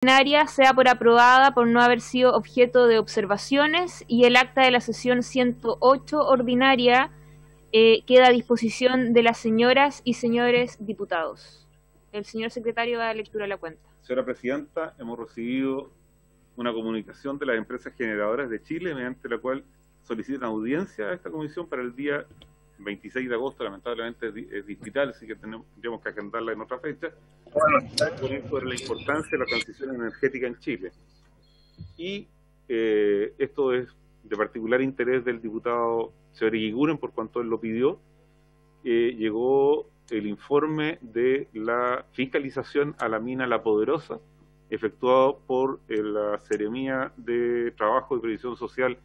ordinaria sea por aprobada por no haber sido objeto de observaciones y el acta de la sesión 108 ordinaria queda a disposición de las señoras y señores diputados. El señor secretario va a dar lectura a la cuenta. Señora Presidenta, hemos recibido una comunicación de las empresas generadoras de Chile mediante la cual solicitan audiencia a esta comisión para el día 26 de agosto, lamentablemente es digital, así que tenemos que agendarla en otra fecha, sobre la importancia de la transición energética en Chile. Y esto es de particular interés del diputado señor Eguiguren, por cuanto él lo pidió. Llegó el informe de la fiscalización a la mina La Poderosa, efectuado por la Seremía de Trabajo y Previsión Social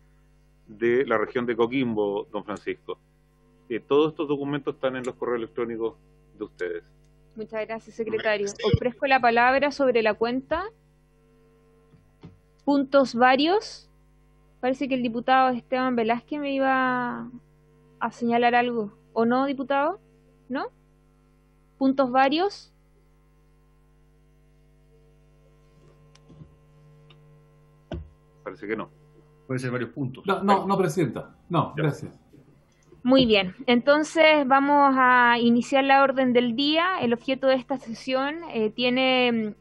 de la región de Coquimbo, don Francisco. Todos estos documentos están en los correos electrónicos de ustedes. Muchas gracias, secretario. Ofrezco la palabra sobre la cuenta. Puntos varios. Parece que el diputado Esteban Velázquez me iba a señalar algo. ¿O no, diputado? ¿No? Puntos varios. Parece que no. Puede ser varios puntos. No, Presidenta. No, gracias. Muy bien, entonces vamos a iniciar la orden del día. El objeto de esta sesión tiene,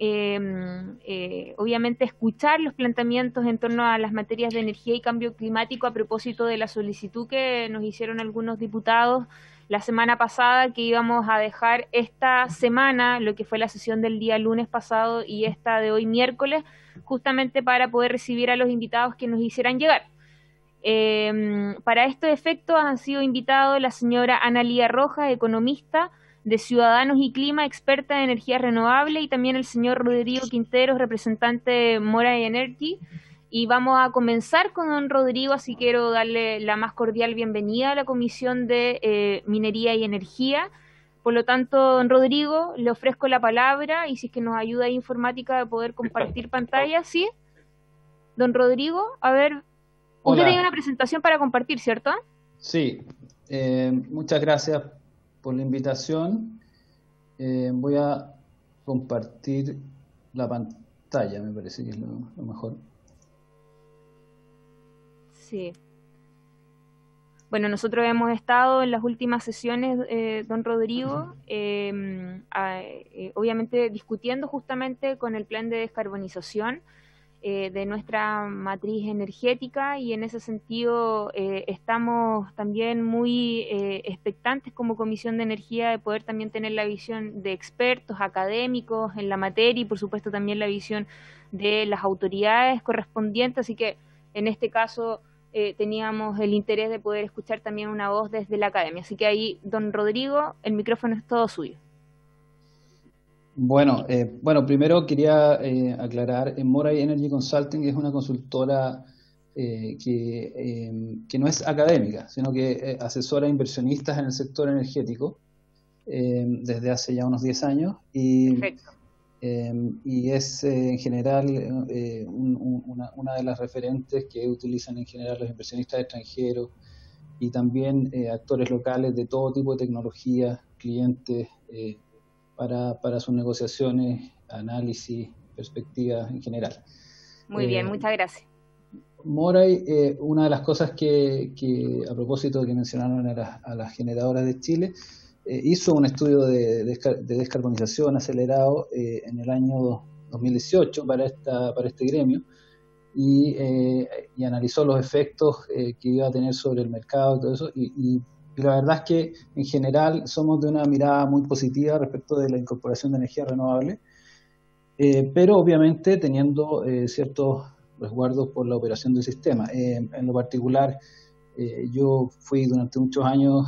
obviamente, escuchar los planteamientos en torno a las materias de energía y cambio climático a propósito de la solicitud que nos hicieron algunos diputados la semana pasada, que íbamos a dejar esta semana, lo que fue la sesión del día lunes pasado y esta de hoy miércoles, justamente para poder recibir a los invitados que nos hicieran llegar. Para estos efectos han sido invitados la señora Ana Lía Rojas, economista de Ciudadanos y Clima, experta en energía renovable, y también el señor Rodrigo Quinteros, representante de Moray Energy. Y vamos a comenzar con don Rodrigo, así quiero darle la más cordial bienvenida a la Comisión de Minería y Energía. Por lo tanto, don Rodrigo, le ofrezco la palabra y si es que nos ayuda informática de poder compartir pantalla, ¿sí? Don Rodrigo, a ver... Hola. Usted tiene una presentación para compartir, ¿cierto? Sí, muchas gracias por la invitación. Voy a compartir la pantalla, me parece que es lo mejor. Sí. Bueno, nosotros hemos estado en las últimas sesiones, don Rodrigo, obviamente discutiendo justamente con el plan de descarbonización de nuestra matriz energética, y en ese sentido estamos también muy expectantes como Comisión de Energía de poder también tener la visión de expertos académicos en la materia y por supuesto también la visión de las autoridades correspondientes, así que en este caso teníamos el interés de poder escuchar también una voz desde la academia. Así que ahí, don Rodrigo, el micrófono es todo suyo. Bueno, primero quería aclarar, Moray Energy Consulting es una consultora que no es académica, sino que asesora a inversionistas en el sector energético desde hace ya unos 10 años y es en general una de las referentes que utilizan en general los inversionistas extranjeros y también actores locales de todo tipo de tecnología, clientes, para sus negociaciones, análisis, perspectivas en general. Muy bien, muchas gracias. Moray, una de las cosas que a propósito de que mencionaron a las generadoras de Chile, hizo un estudio de descarbonización acelerado en el año 2018 para este gremio y analizó los efectos que iba a tener sobre el mercado y todo eso, y la verdad es que en general somos de una mirada muy positiva respecto de la incorporación de energía renovable, pero obviamente teniendo ciertos resguardos por la operación del sistema. En lo particular, yo fui durante muchos años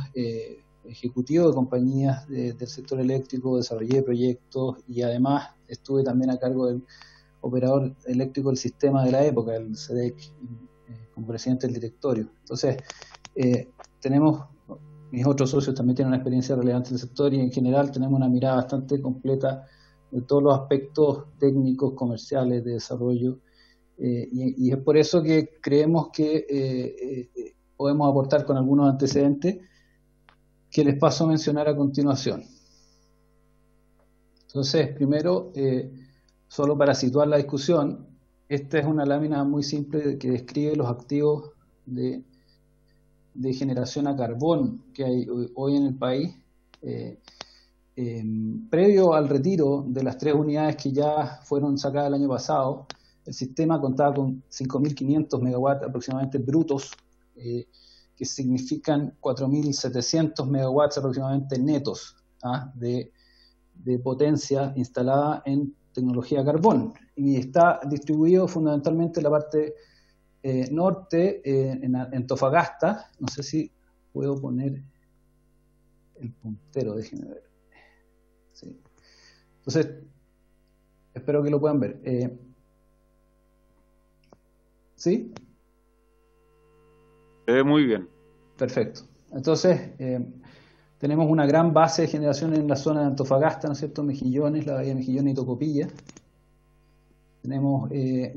ejecutivo de compañías del sector eléctrico, desarrollé proyectos y además estuve también a cargo del operador eléctrico del sistema de la época, el SEDEC, como presidente del directorio. Entonces, mis otros socios también tienen una experiencia relevante en el sector y en general tenemos una mirada bastante completa de todos los aspectos técnicos, comerciales, de desarrollo, y es por eso que creemos que podemos aportar con algunos antecedentes que les paso a mencionar a continuación. Entonces, primero, solo para situar la discusión, esta es una lámina muy simple que describe los activos de generación a carbón que hay hoy en el país. Previo al retiro de las 3 unidades que ya fueron sacadas el año pasado, el sistema contaba con 5.500 megawatts aproximadamente brutos, que significan 4.700 megawatts aproximadamente netos de potencia instalada en tecnología carbón. Y está distribuido fundamentalmente en la parte norte, en Antofagasta. No sé si puedo poner el puntero, déjenme ver. Sí. Entonces, espero que lo puedan ver. ¿Sí? Se ve muy bien. Perfecto. Entonces, tenemos una gran base de generación en la zona de Antofagasta, ¿no es cierto? Mejillones, la bahía de Mejillones y Tocopilla. Tenemos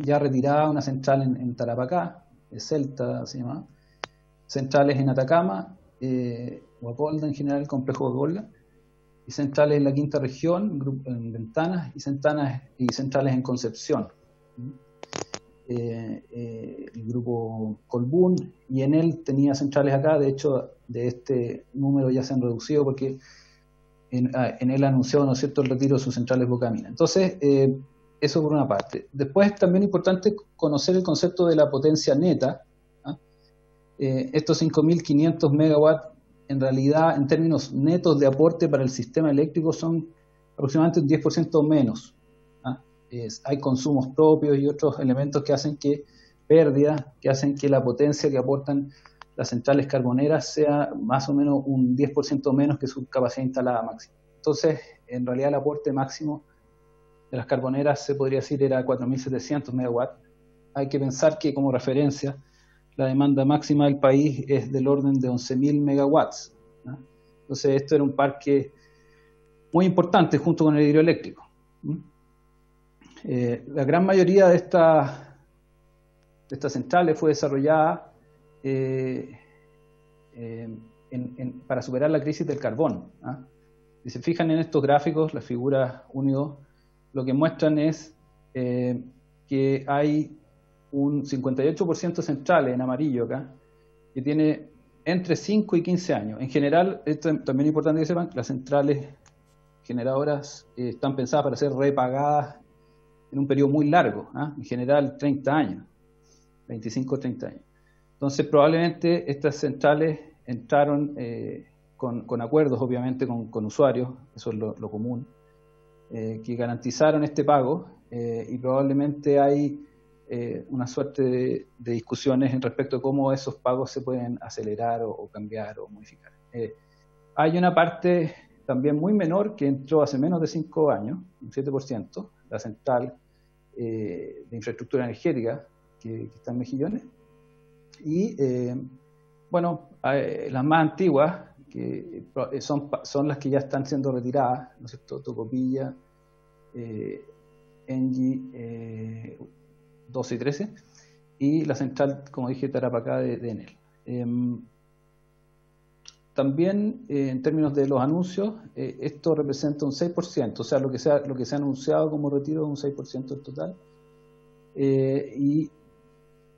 ya retirada una central en Tarapacá, Celta se llama. Centrales en Atacama, Guacolda en general, el complejo Guacolda. Y centrales en la quinta región, en Ventanas, y centrales en Concepción. El grupo Colbún, y en él tenía centrales acá. De hecho, de este número ya se han reducido porque en él anunció, ¿no es cierto?, el retiro de sus centrales Bocamina. Entonces, eso por una parte. Después es también importante conocer el concepto de la potencia neta. Estos 5.500 megawatts, en realidad, en términos netos de aporte para el sistema eléctrico, son aproximadamente un 10% menos. Hay consumos propios y otros elementos que hacen que pérdidas, que hacen que la potencia que aportan las centrales carboneras sea más o menos un 10% menos que su capacidad instalada máxima. Entonces, en realidad el aporte máximo de las carboneras, se podría decir, era 4.700 megawatts. Hay que pensar que, como referencia, la demanda máxima del país es del orden de 11.000 megawatts. Entonces, esto era un parque muy importante junto con el hidroeléctrico. La gran mayoría de estas centrales fue desarrollada para superar la crisis del carbón. Si se fijan en estos gráficos, las figuras 1 y 2, lo que muestran es que hay un 58% de centrales en amarillo acá, que tiene entre 5 y 15 años. En general, esto es también importante que sepan, las centrales generadoras están pensadas para ser repagadas en un periodo muy largo, en general 30 años, 25 o 30 años. Entonces, probablemente estas centrales entraron con acuerdos, obviamente, con usuarios, eso es lo común, que garantizaron este pago, y probablemente hay una suerte de discusiones en respecto a cómo esos pagos se pueden acelerar o cambiar o modificar. Hay una parte también muy menor que entró hace menos de 5 años, un 7%, la central de infraestructura energética que está en Mejillones. Y, bueno, las más antiguas, que son las que ya están siendo retiradas, ¿no es cierto? Tocopilla, Engie 12 y 13, y la central, como dije, Tarapacá de Enel. También, en términos de los anuncios, esto representa un 6%, o sea, lo que se ha anunciado como retiro es un 6% del total,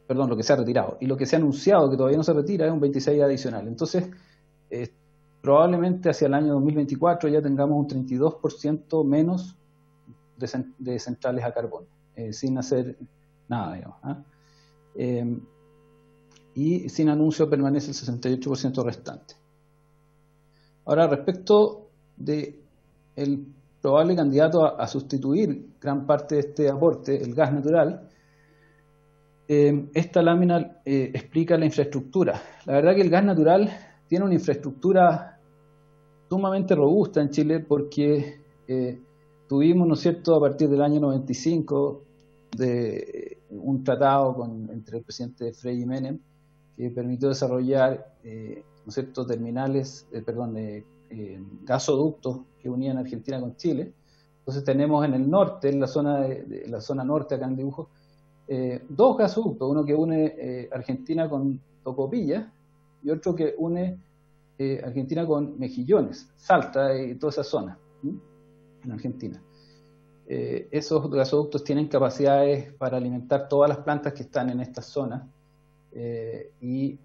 perdón, lo que se ha retirado, y lo que se ha anunciado que todavía no se retira es un 26% adicional. Entonces, probablemente hacia el año 2024 ya tengamos un 32% menos de centrales a carbón, sin hacer nada, digamos. Y sin anuncio permanece el 68% restante. Ahora, respecto de el probable candidato a sustituir gran parte de este aporte, el gas natural, esta lámina explica la infraestructura. La verdad que el gas natural tiene una infraestructura sumamente robusta en Chile porque tuvimos, ¿no es cierto?, a partir del año 95 de un tratado entre el presidente Frei y Menem que permitió desarrollar ¿no es cierto?, gasoductos que unían Argentina con Chile. Entonces tenemos en el norte, en la zona norte acá en dibujo, 2 gasoductos, uno que une Argentina con Tocopilla y otro que une Argentina con Mejillones, Salta y toda esa zona en Argentina. Esos gasoductos tienen capacidades para alimentar todas las plantas que están en esta zona. Y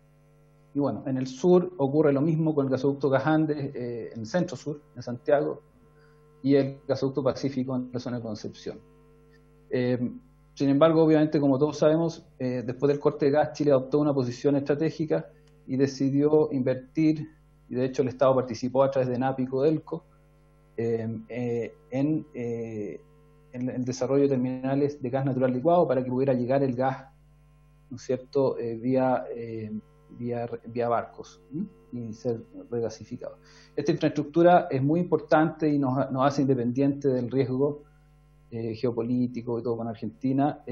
bueno, en el sur ocurre lo mismo con el gasoducto Gas Andes, en el centro sur, en Santiago, y el gasoducto Pacífico en la zona de Concepción. Sin embargo, obviamente, como todos sabemos, después del corte de gas, Chile adoptó una posición estratégica y decidió invertir, y de hecho el Estado participó a través de NAP y Codelco, en el desarrollo de terminales de gas natural licuado para que pudiera llegar el gas, ¿no es cierto?, vía barcos y ser regasificado. Esta infraestructura es muy importante y nos hace independientes del riesgo geopolítico y todo con Argentina,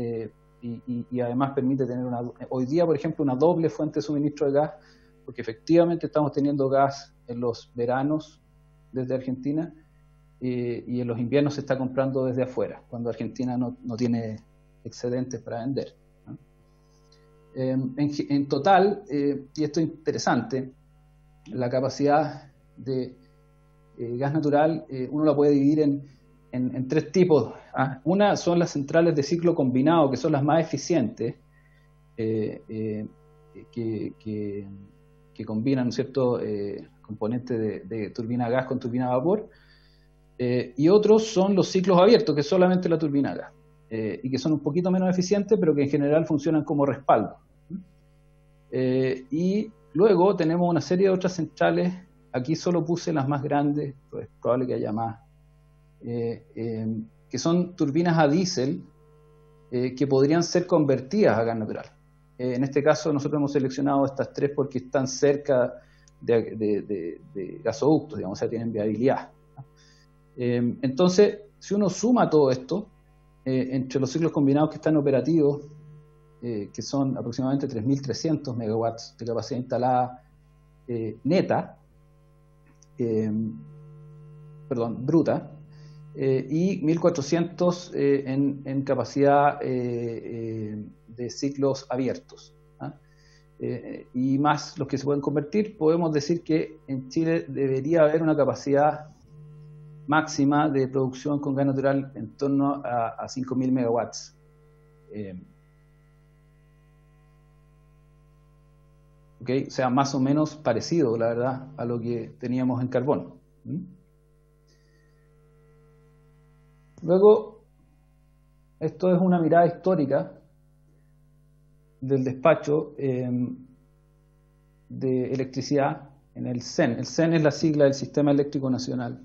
y además permite tener hoy día, por ejemplo, una doble fuente de suministro de gas, porque efectivamente estamos teniendo gas en los veranos desde Argentina, y en los inviernos se está comprando desde afuera, cuando Argentina no tiene excedentes para vender, ¿no? En total, y esto es interesante, la capacidad de gas natural uno la puede dividir en tres tipos. Una son las centrales de ciclo combinado, que son las más eficientes, que combinan, ¿no es cierto?, componentes de turbina a gas con turbina a vapor. Y otros son los ciclos abiertos, que es solamente la turbina a gas, y que son un poquito menos eficientes, pero que en general funcionan como respaldo. Y luego tenemos una serie de otras centrales. Aquí solo puse las más grandes, pues es probable que haya más, que son turbinas a diésel, que podrían ser convertidas a gas natural. En este caso nosotros hemos seleccionado estas tres porque están cerca de gasoductos, digamos, o sea, tienen viabilidad. Entonces, si uno suma todo esto, entre los ciclos combinados que están operativos, que son aproximadamente 3.300 megawatts de capacidad instalada neta, bruta, y 1.400 en capacidad de ciclos abiertos, y más los que se pueden convertir. Podemos decir que en Chile debería haber una capacidad máxima de producción con gas natural en torno a 5.000 megawatts. O sea, más o menos parecido, la verdad, a lo que teníamos en carbón. Luego, esto es una mirada histórica del despacho de electricidad en el CEN. El CEN es la sigla del Sistema Eléctrico Nacional.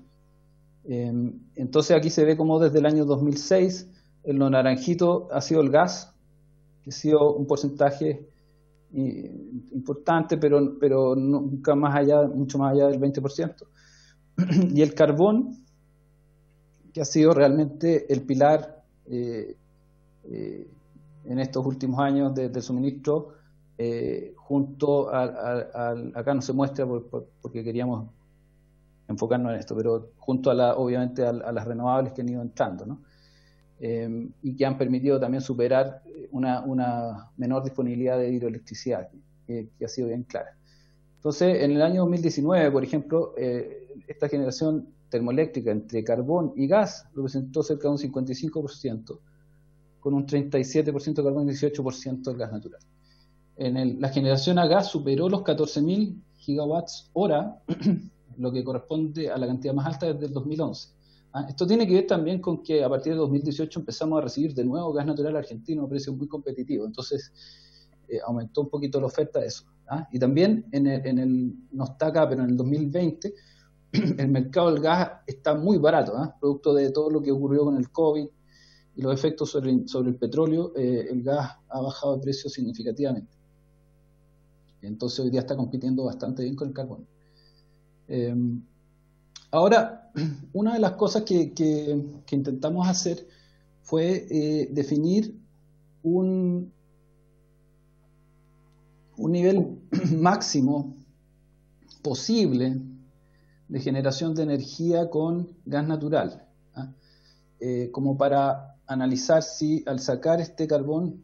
Entonces aquí se ve como desde el año 2006, en lo naranjito ha sido el gas, que ha sido un porcentaje importante, pero nunca más allá, mucho más allá del 20%. Y el carbón, que ha sido realmente el pilar en estos últimos años del suministro, junto acá no se muestra porque queríamos enfocarnos en esto, pero junto obviamente a las renovables que han ido entrando, ¿no? Y que han permitido también superar una menor disponibilidad de hidroelectricidad, que ha sido bien clara. Entonces, en el año 2019, por ejemplo, esta generación termoeléctrica entre carbón y gas representó cerca de un 55%, con un 37% de carbón y 18% del gas natural. La generación a gas superó los 14.000 gigawatts hora, lo que corresponde a la cantidad más alta desde el 2011. Esto tiene que ver también con que a partir de 2018 empezamos a recibir de nuevo gas natural argentino a precios muy competitivos. Entonces aumentó un poquito la oferta de eso. Y también no está acá, pero en el 2020 el mercado del gas está muy barato, producto de todo lo que ocurrió con el COVID y los efectos sobre el petróleo. El gas ha bajado de precio significativamente. Entonces hoy día está compitiendo bastante bien con el carbón. Ahora, una de las cosas que intentamos hacer fue definir un nivel máximo posible de generación de energía con gas natural, como para analizar si al sacar este carbón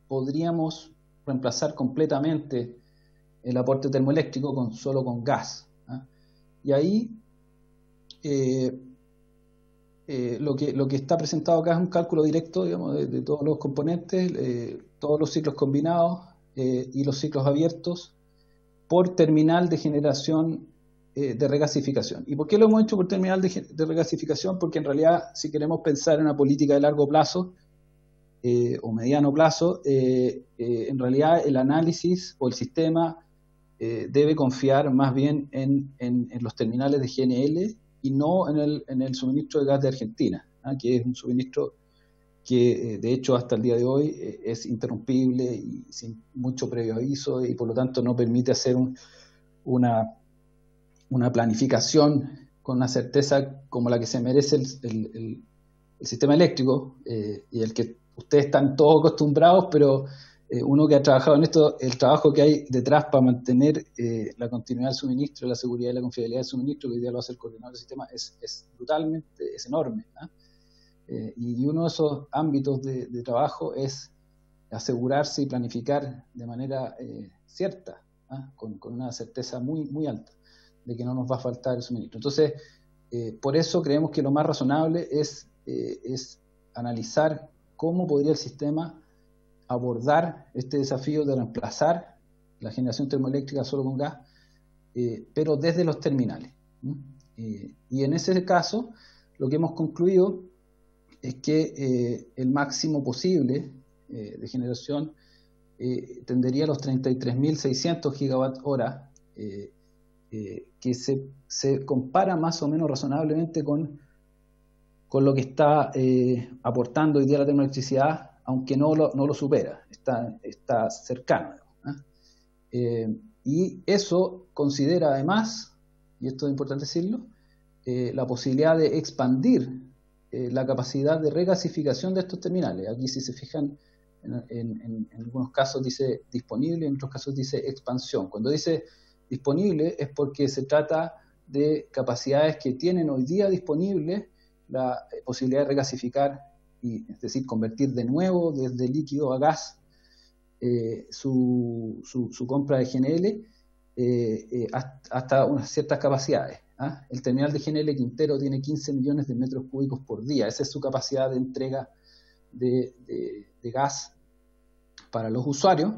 podríamos reemplazar completamente el aporte termoeléctrico solo con gas. Y ahí lo que está presentado acá es un cálculo directo, digamos, de todos los componentes, todos los ciclos combinados y los ciclos abiertos por terminal de generación de regasificación. ¿Y por qué lo hemos hecho por terminal de regasificación? Porque en realidad, si queremos pensar en una política de largo plazo o mediano plazo, en realidad el análisis o el sistema debe confiar más bien en los terminales de GNL y no en el suministro de gas de Argentina, que es un suministro que de hecho hasta el día de hoy es interrumpible y sin mucho previo aviso, y por lo tanto no permite hacer una planificación con una certeza como la que se merece el sistema eléctrico, y el que ustedes están todos acostumbrados, pero uno que ha trabajado en esto, el trabajo que hay detrás para mantener la continuidad del suministro, la seguridad y la confiabilidad del suministro, que hoy día lo hace el coordinador del sistema, es brutalmente, es enorme. Y uno de esos ámbitos de trabajo es asegurarse y planificar de manera cierta, con una certeza muy, muy alta de que no nos va a faltar el suministro. Entonces, por eso creemos que lo más razonable es analizar cómo podría el sistema abordar este desafío de reemplazar la generación termoeléctrica solo con gas, pero desde los terminales. Y en ese caso, lo que hemos concluido es que el máximo posible de generación tendería a los 33.600 gigawatt hora, que se compara más o menos razonablemente con lo que está aportando hoy día la termoelectricidad, aunque no lo supera, está cercano. Y eso considera además, y esto es importante decirlo, la posibilidad de expandir la capacidad de regasificación de estos terminales. Aquí, si se fijan, en algunos casos dice disponible, en otros casos dice expansión. Cuando dice disponible es porque se trata de capacidades que tienen hoy día disponible la posibilidad de regasificar, es decir, convertir de nuevo desde líquido a gas su compra de GNL hasta unas ciertas capacidades. El terminal de GNL Quintero tiene 15 millones de metros cúbicos por día. Esa es su capacidad de entrega de gas para los usuarios,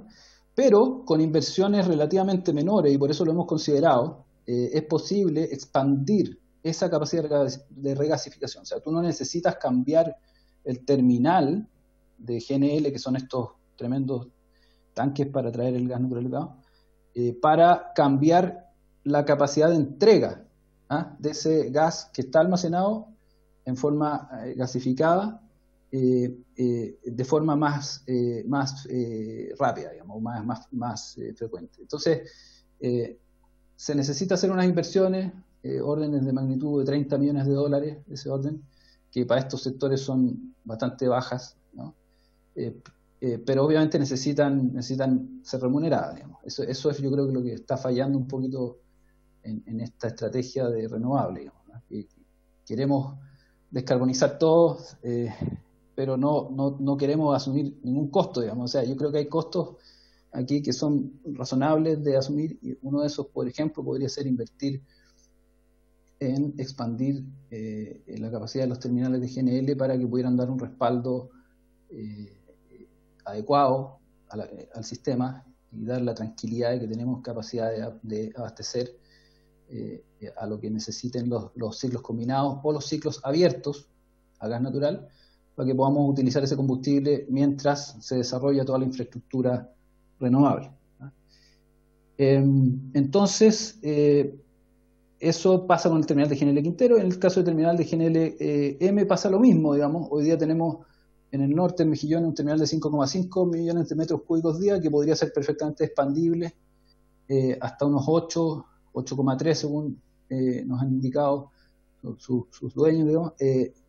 pero con inversiones relativamente menores, y por eso lo hemos considerado, es posible expandir esa capacidad de regasificación. O sea, tú no necesitas cambiar el terminal de GNL, que son estos tremendos tanques para traer el gas natural, para cambiar la capacidad de entrega de ese gas que está almacenado en forma gasificada, de forma más rápida, digamos, más frecuente. Entonces, se necesita hacer unas inversiones, órdenes de magnitud de 30 millones de dólares, de ese orden, que para estos sectores son bastante bajas, ¿no? Pero obviamente necesitan ser remuneradas, digamos. Eso es, yo creo, que lo que está fallando un poquito en esta estrategia de renovable, digamos, ¿no? Queremos descarbonizar todo, pero no queremos asumir ningún costo, digamos. O sea, yo creo que hay costos aquí que son razonables de asumir, y uno de esos, por ejemplo, podría ser invertir en expandir la capacidad de los terminales de GNL para que pudieran dar un respaldo adecuado al sistema y dar la tranquilidad de que tenemos capacidad de abastecer a lo que necesiten los ciclos combinados o los ciclos abiertos a gas natural, para que podamos utilizar ese combustible mientras se desarrolla toda la infraestructura renovable. Entonces, eso pasa con el terminal de GNL Quintero. En el caso del terminal de GNL M pasa lo mismo, digamos. Hoy día tenemos en el norte, en Mejillones, un terminal de 5,5 millones de metros cúbicos día que podría ser perfectamente expandible hasta unos 8,3 según nos han indicado sus dueños, digamos,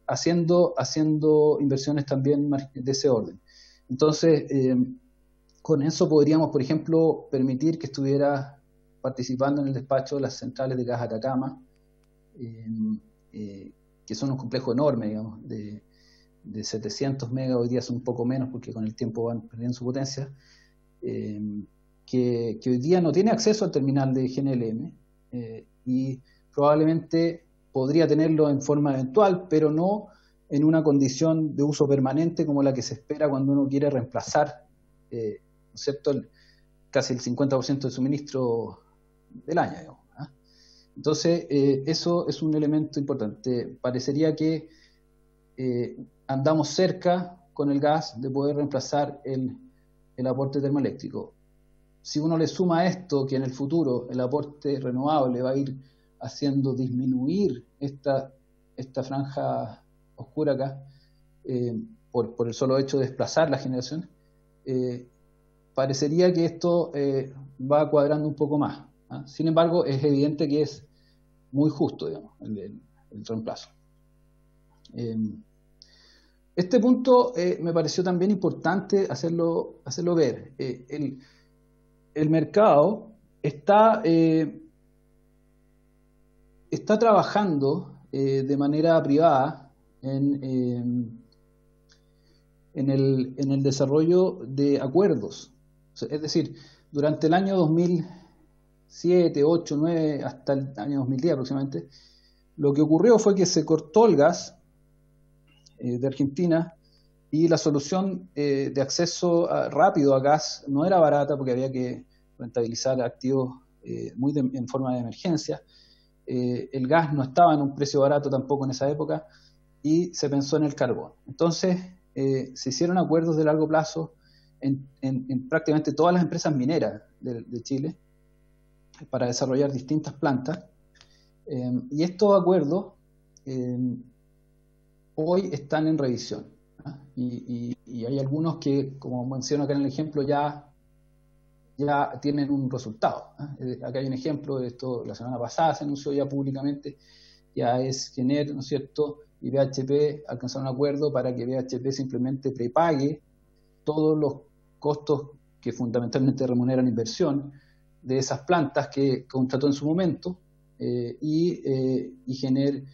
haciendo inversiones también de ese orden. Entonces, con eso podríamos, por ejemplo, permitir que estuviera participando en el despacho de las centrales de gas Atacama, que son un complejo enorme, digamos, de 700 megas, hoy día son un poco menos porque con el tiempo van perdiendo su potencia, que hoy día no tiene acceso al terminal de GNLM, y probablemente podría tenerlo en forma eventual, pero no en una condición de uso permanente como la que se espera cuando uno quiere reemplazar, ¿no es cierto?, casi el 50% del suministro del año, digamos, ¿ah? Entonces, eso es un elemento importante. Parecería que andamos cerca con el gas de poder reemplazar el aporte termoeléctrico. Si uno le suma a esto que en el futuro el aporte renovable va a ir haciendo disminuir esta franja oscura acá, por el solo hecho de desplazar la generación, parecería que esto va cuadrando un poco más, ¿ah? Sin embargo, es evidente que es muy justo, digamos, el reemplazo. Este punto me pareció también importante hacerlo ver. El mercado está trabajando de manera privada en el desarrollo de acuerdos. Es decir, durante el año 2007, 8, 9, hasta el año 2010 aproximadamente, lo que ocurrió fue que se cortó el gas de Argentina y la solución de acceso rápido a gas no era barata porque había que rentabilizar activos en forma de emergencia. El gas no estaba en un precio barato tampoco en esa época y se pensó en el carbón. Entonces se hicieron acuerdos de largo plazo en prácticamente todas las empresas mineras de Chile para desarrollar distintas plantas, y estos acuerdos hoy están en revisión, ¿ah? Y hay algunos que, como menciono acá en el ejemplo, ya tienen un resultado, ¿ah? Acá hay un ejemplo de esto, la semana pasada se anunció ya públicamente, ya es Gener, ¿no es cierto?, y BHP alcanzaron un acuerdo para que BHP simplemente prepague todos los costos que fundamentalmente remuneran inversión de esas plantas que contrató en su momento, y Gener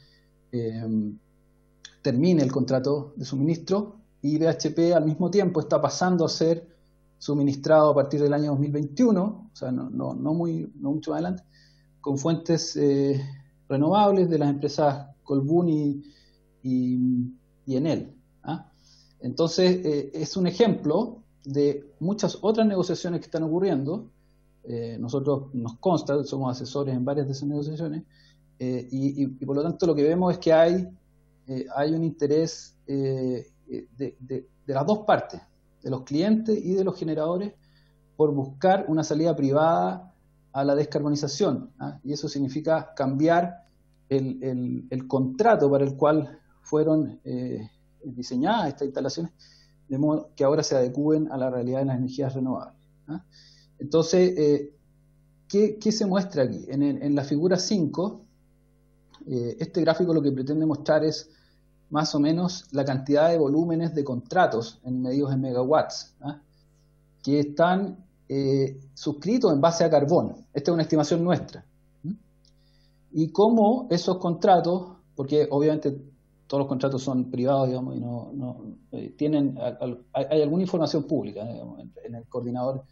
termine el contrato de suministro, y BHP al mismo tiempo está pasando a ser suministrado a partir del año 2021, o sea, no mucho más adelante, con fuentes renovables de las empresas Colbún y Enel, ¿ah? Entonces, es un ejemplo de muchas otras negociaciones que están ocurriendo. Nosotros nos consta, somos asesores en varias de esas negociaciones, y por lo tanto lo que vemos es que hay un interés de las dos partes, de los clientes y de los generadores, por buscar una salida privada a la descarbonización, ¿ah? Y eso significa cambiar el contrato para el cual fueron diseñadas estas instalaciones, de modo que ahora se adecúen a la realidad de las energías renovables, ¿ah? Entonces, ¿qué se muestra aquí? En la figura 5, este gráfico lo que pretende mostrar es más o menos la cantidad de volúmenes de contratos medidos en megawatts, ¿ah?, que están suscritos en base a carbón. Esta es una estimación nuestra. Y cómo esos contratos, porque obviamente todos los contratos son privados, digamos, y no tienen, hay alguna información pública, digamos, en el coordinador.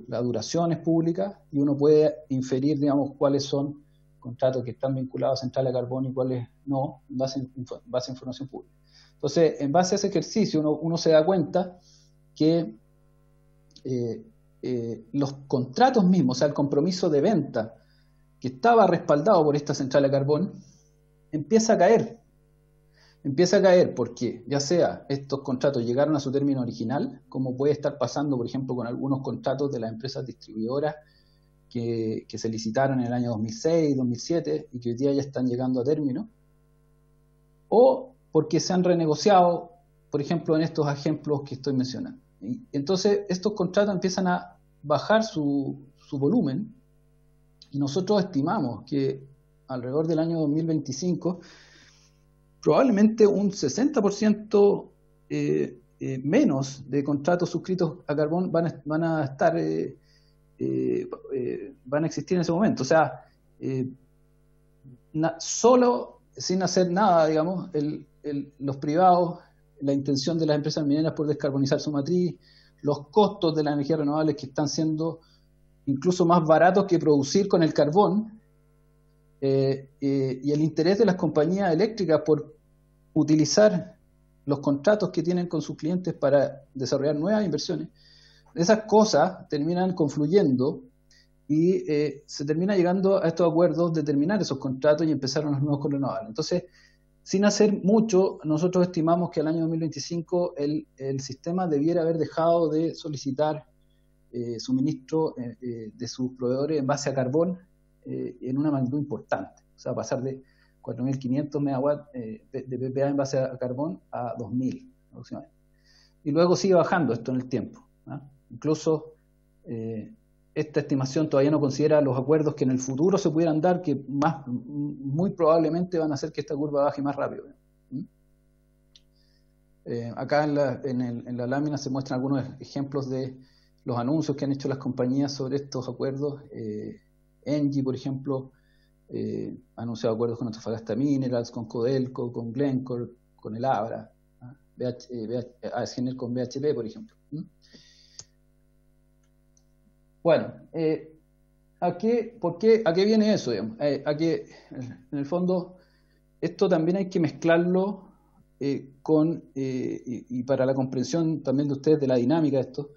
La duración es pública y uno puede inferir, digamos, cuáles son contratos que están vinculados a centrales de carbón y cuáles no, en base a información pública. Entonces, en base a ese ejercicio, uno se da cuenta que los contratos mismos, o sea, el compromiso de venta que estaba respaldado por esta central de carbón, empieza a caer. Empieza a caer porque ya sea estos contratos llegaron a su término original, como puede estar pasando, por ejemplo, con algunos contratos de las empresas distribuidoras que se licitaron en el año 2006, 2007 y que hoy día ya están llegando a término, o porque se han renegociado, por ejemplo, en estos ejemplos que estoy mencionando. Y entonces, estos contratos empiezan a bajar su volumen, y nosotros estimamos que alrededor del año 2025 probablemente un 60% menos de contratos suscritos a carbón van a existir en ese momento. O sea, solo sin hacer nada, digamos, los privados, la intención de las empresas mineras por descarbonizar su matriz, los costos de las energías renovables que están siendo incluso más baratos que producir con el carbón, y el interés de las compañías eléctricas por utilizar los contratos que tienen con sus clientes para desarrollar nuevas inversiones, esas cosas terminan confluyendo y se termina llegando a estos acuerdos de terminar esos contratos y empezar unos nuevos con renovables. Entonces, sin hacer mucho, nosotros estimamos que al año 2025 el sistema debiera haber dejado de solicitar suministro de sus proveedores en base a carbón en una magnitud importante. O sea, pasar de 4.500 megawatts de PPA en base a carbón a 2.000 aproximadamente. Y luego sigue bajando esto en el tiempo, ¿no? Incluso esta estimación todavía no considera los acuerdos que en el futuro se pudieran dar, que muy probablemente van a hacer que esta curva baje más rápido. Acá en la lámina se muestran algunos ejemplos de los anuncios que han hecho las compañías sobre estos acuerdos. Engie, por ejemplo, ha anunciado acuerdos con Antofagasta Minerals, con Codelco, con Glencore, con el Abra, ASGenel con BHP, por ejemplo. Bueno, ¿a qué viene eso? Digamos? A que, en el fondo, esto también hay que mezclarlo y para la comprensión también de ustedes de la dinámica de esto,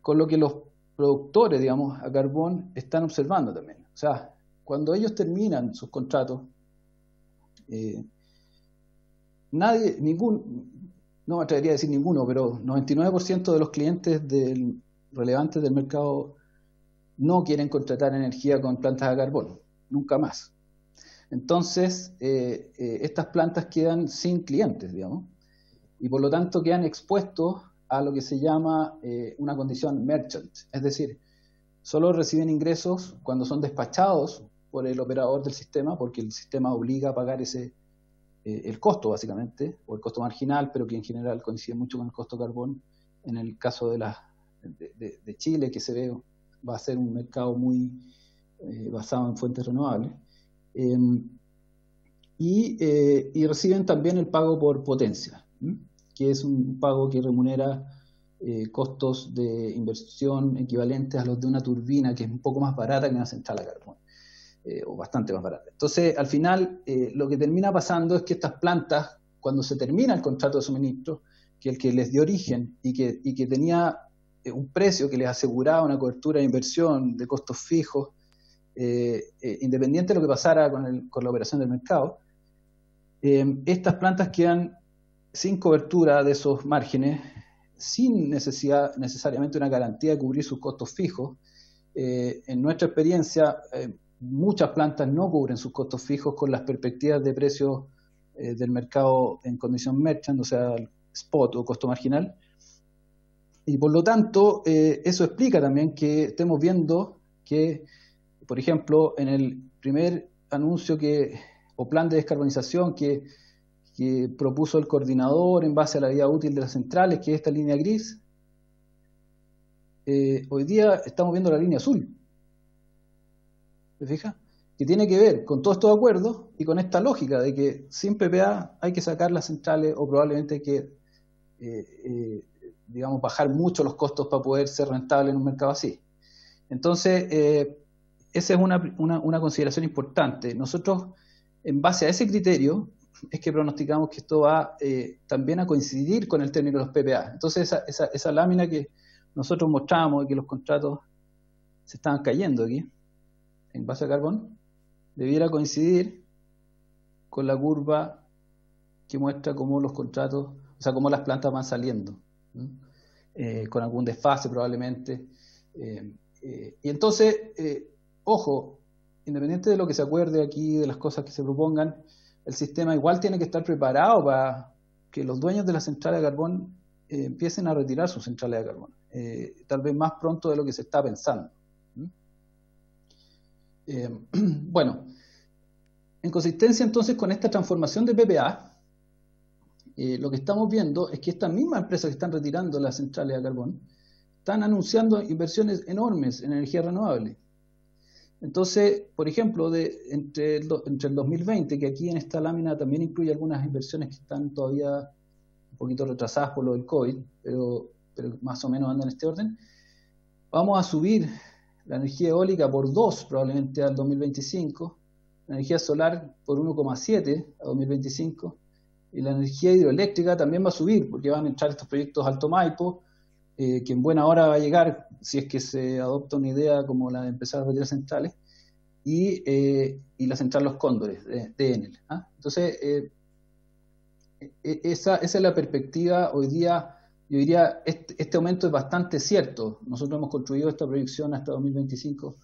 con lo que los productores, digamos, a carbón están observando también. O sea, cuando ellos terminan sus contratos, no me atrevería a decir ninguno, pero 99% de los clientes relevantes del mercado no quieren contratar energía con plantas a carbón, nunca más. Entonces, estas plantas quedan sin clientes, digamos, y por lo tanto quedan expuestos a lo que se llama una condición merchant, es decir, solo reciben ingresos cuando son despachados por el operador del sistema, porque el sistema obliga a pagar el costo, básicamente, o el costo marginal, pero que en general coincide mucho con el costo carbón. En el caso de Chile, que se ve va a ser un mercado muy basado en fuentes renovables, y reciben también el pago por potencia, que es un pago que remunera costos de inversión equivalentes a los de una turbina, que es un poco más barata que una central a carbón, o bastante más barata. Entonces, al final, lo que termina pasando es que estas plantas, cuando se termina el contrato de suministro, que el que les dio origen y que tenía un precio que les aseguraba una cobertura de inversión de costos fijos, independiente de lo que pasara con la operación del mercado, estas plantas quedan sin cobertura de esos márgenes, sin necesariamente una garantía de cubrir sus costos fijos. En nuestra experiencia, muchas plantas no cubren sus costos fijos con las perspectivas de precios del mercado en condición merchant, o sea, spot o costo marginal. Y por lo tanto, eso explica también que estemos viendo que, por ejemplo, en el primer anuncio o plan de descarbonización que propuso el coordinador en base a la vida útil de las centrales, que es esta línea gris, hoy día estamos viendo la línea azul. ¿Se fija? Que tiene que ver con todos estos acuerdos y con esta lógica de que sin PPA hay que sacar las centrales o probablemente hay que, digamos, bajar mucho los costos para poder ser rentable en un mercado así. Entonces, esa es una consideración importante. Nosotros, en base a ese criterio, es que pronosticamos que esto va también a coincidir con el término de los PPA. Entonces, esa lámina que nosotros mostramos y que los contratos se estaban cayendo aquí, en base a carbón, debiera coincidir con la curva que muestra cómo los contratos, o sea, cómo las plantas van saliendo, con algún desfase probablemente. Y entonces, ojo, independiente de lo que se acuerde aquí, de las cosas que se propongan, el sistema igual tiene que estar preparado para que los dueños de las centrales de carbón empiecen a retirar sus centrales de carbón, tal vez más pronto de lo que se está pensando. Bueno, en consistencia entonces con esta transformación de PPA, lo que estamos viendo es que estas mismas empresas que están retirando las centrales de carbón están anunciando inversiones enormes en energía renovable. Entonces, por ejemplo, entre el 2020, que aquí en esta lámina también incluye algunas inversiones que están todavía un poquito retrasadas por lo del COVID, pero más o menos andan en este orden, vamos a subir la energía eólica por 2 probablemente al 2025, la energía solar por 1,7 a 2025, y la energía hidroeléctrica también va a subir, porque van a entrar estos proyectos Alto Maipo, que en buena hora va a llegar, si es que se adopta una idea como la de empezar a retirar centrales, y la central Los Cóndores, de Enel. Entonces, esa es la perspectiva hoy día. Yo diría, este aumento es bastante cierto. Nosotros hemos construido esta proyección hasta 2025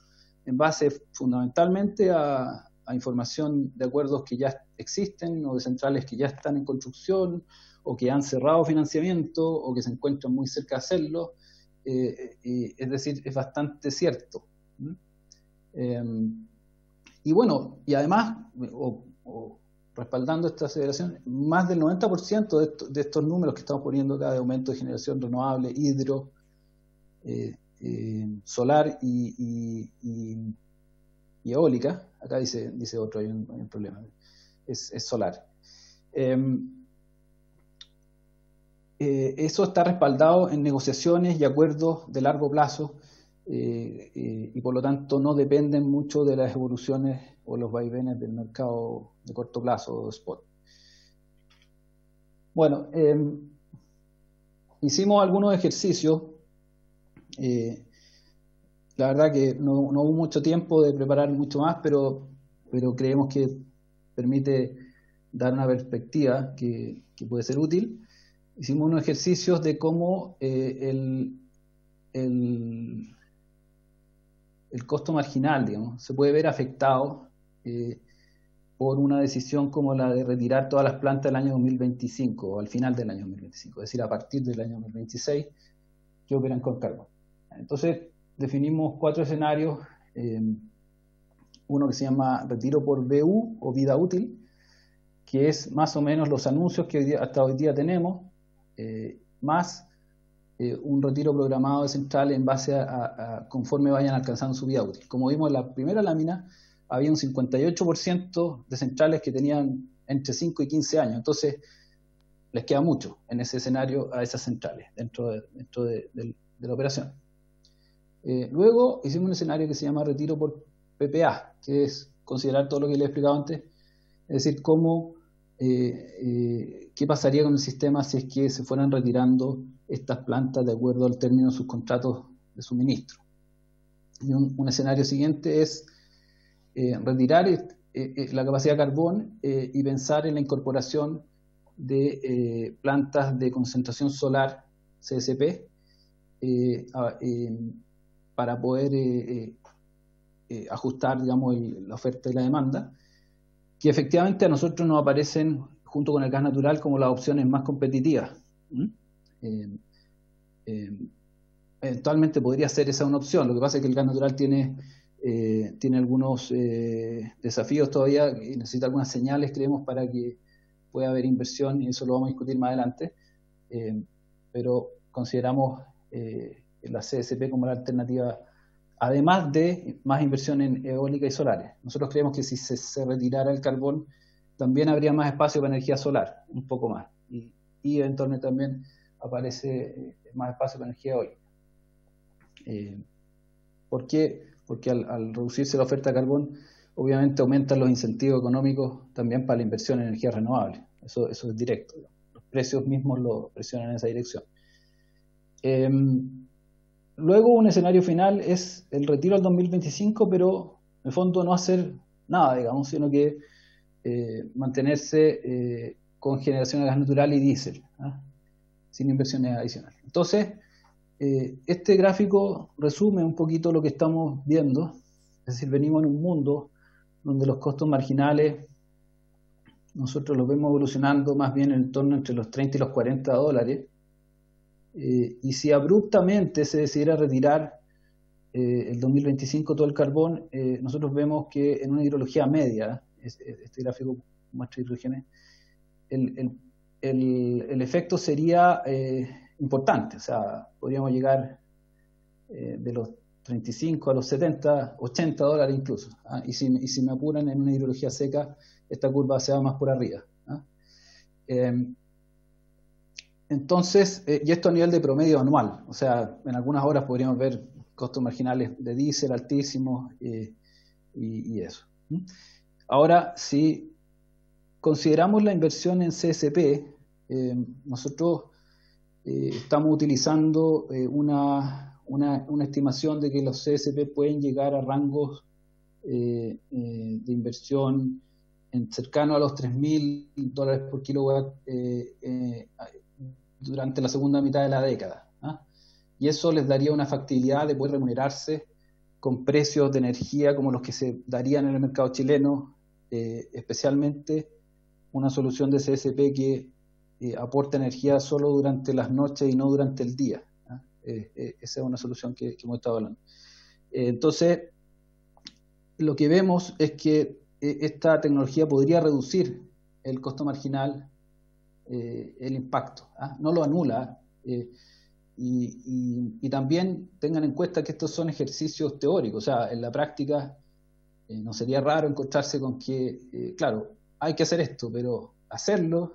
en base fundamentalmente a información de acuerdos que ya existen o de centrales que ya están en construcción o que han cerrado financiamiento o que se encuentran muy cerca de hacerlo. Es decir, es bastante cierto. Y bueno, y además, respaldando esta aceleración, más del 90% de estos números que estamos poniendo acá de aumento de generación renovable, hidro, solar y eólica, acá dice otro, hay un problema, es solar. Eso está respaldado en negociaciones y acuerdos de largo plazo, y por lo tanto no dependen mucho de las evoluciones o los vaivenes del mercado de corto plazo o spot. Bueno, hicimos algunos ejercicios. La verdad que no hubo mucho tiempo de preparar mucho más, pero creemos que permite dar una perspectiva que puede ser útil. Hicimos unos ejercicios de cómo el costo marginal, digamos, se puede ver afectado por una decisión como la de retirar todas las plantas del año 2025 o al final del año 2025, es decir, a partir del año 2026 que operan con carbón. Entonces definimos 4 escenarios, uno que se llama retiro por VU o vida útil, que es más o menos los anuncios que hasta hoy día tenemos, más un retiro programado de centrales en base a conforme vayan alcanzando su vida útil. Como vimos en la primera lámina, había un 58% de centrales que tenían entre 5 y 15 años, entonces les queda mucho en ese escenario a esas centrales dentro de la operación. Luego hicimos un escenario que se llama retiro por PPA, que es considerar todo lo que les he explicado antes, es decir, qué pasaría con el sistema si es que se fueran retirando estas plantas de acuerdo al término de sus contratos de suministro. Y un escenario siguiente es retirar la capacidad de carbón y pensar en la incorporación de plantas de concentración solar, CSP, para poder ajustar, digamos, la oferta y la demanda, que efectivamente a nosotros nos aparecen, junto con el gas natural, como las opciones más competitivas. Eventualmente podría ser esa una opción. Lo que pasa es que el gas natural tiene algunos desafíos todavía y necesita algunas señales, creemos, para que pueda haber inversión, y eso lo vamos a discutir más adelante. Pero consideramos la CSP como la alternativa, además de más inversión en eólica y solares. Nosotros creemos que si se retirara el carbón, también habría más espacio para energía solar, un poco más, y eventualmente también aparece más espacio para energía eólica. ¿Por qué? Porque al reducirse la oferta de carbón, obviamente aumentan los incentivos económicos también para la inversión en energías renovables. Eso es directo. Los precios mismos lo presionan en esa dirección. Luego, un escenario final es el retiro al 2025, pero en el fondo no hacer nada, digamos, sino que mantenerse con generación de gas natural y diésel, sin inversiones adicionales. Entonces, este gráfico resume un poquito lo que estamos viendo, es decir, venimos en un mundo donde los costos marginales nosotros los vemos evolucionando más bien en torno entre los 30 y los 40 dólares, y si abruptamente se decidiera retirar el 2025 todo el carbón, nosotros vemos que en una hidrología media, este gráfico muestra hidrógenes, el efecto sería importante, o sea, podríamos llegar de los 35 a los 70, 80 dólares incluso, y si me apuran en una hidrología seca, esta curva se va más por arriba. Entonces, y esto a nivel de promedio anual, o sea, en algunas horas podríamos ver costos marginales de diésel altísimos y eso. Ahora, si consideramos la inversión en CSP, nosotros estamos utilizando una estimación de que los CSP pueden llegar a rangos de inversión cercano a los $3.000 por kilowatt durante la segunda mitad de la década. Y eso les daría una factibilidad de poder remunerarse con precios de energía como los que se darían en el mercado chileno, especialmente una solución de CSP que aporta energía solo durante las noches y no durante el día. Esa es una solución que hemos estado hablando. Entonces, lo que vemos es que esta tecnología podría reducir el costo marginal, el impacto, no lo anula. Y también tengan en cuenta que estos son ejercicios teóricos, o sea, en la práctica no sería raro encontrarse con que, claro, hay que hacer esto, pero hacerlo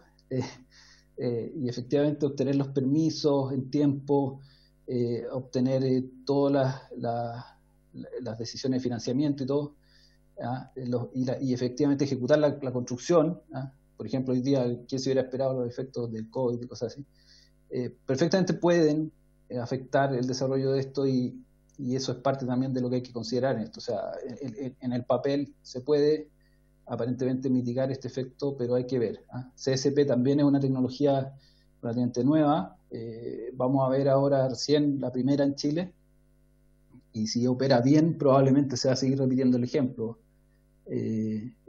y efectivamente obtener los permisos en tiempo, obtener todas las decisiones de financiamiento y todo, y efectivamente ejecutar la construcción. Por ejemplo, hoy día, ¿quién se hubiera esperado los efectos del COVID y cosas así? Perfectamente pueden afectar el desarrollo de esto y eso es parte también de lo que hay que considerar en esto. O sea, en el papel se puede aparentemente mitigar este efecto, pero hay que ver. CSP también es una tecnología relativamente nueva. Vamos a ver ahora recién la primera en Chile y si opera bien probablemente se va a seguir repitiendo el ejemplo.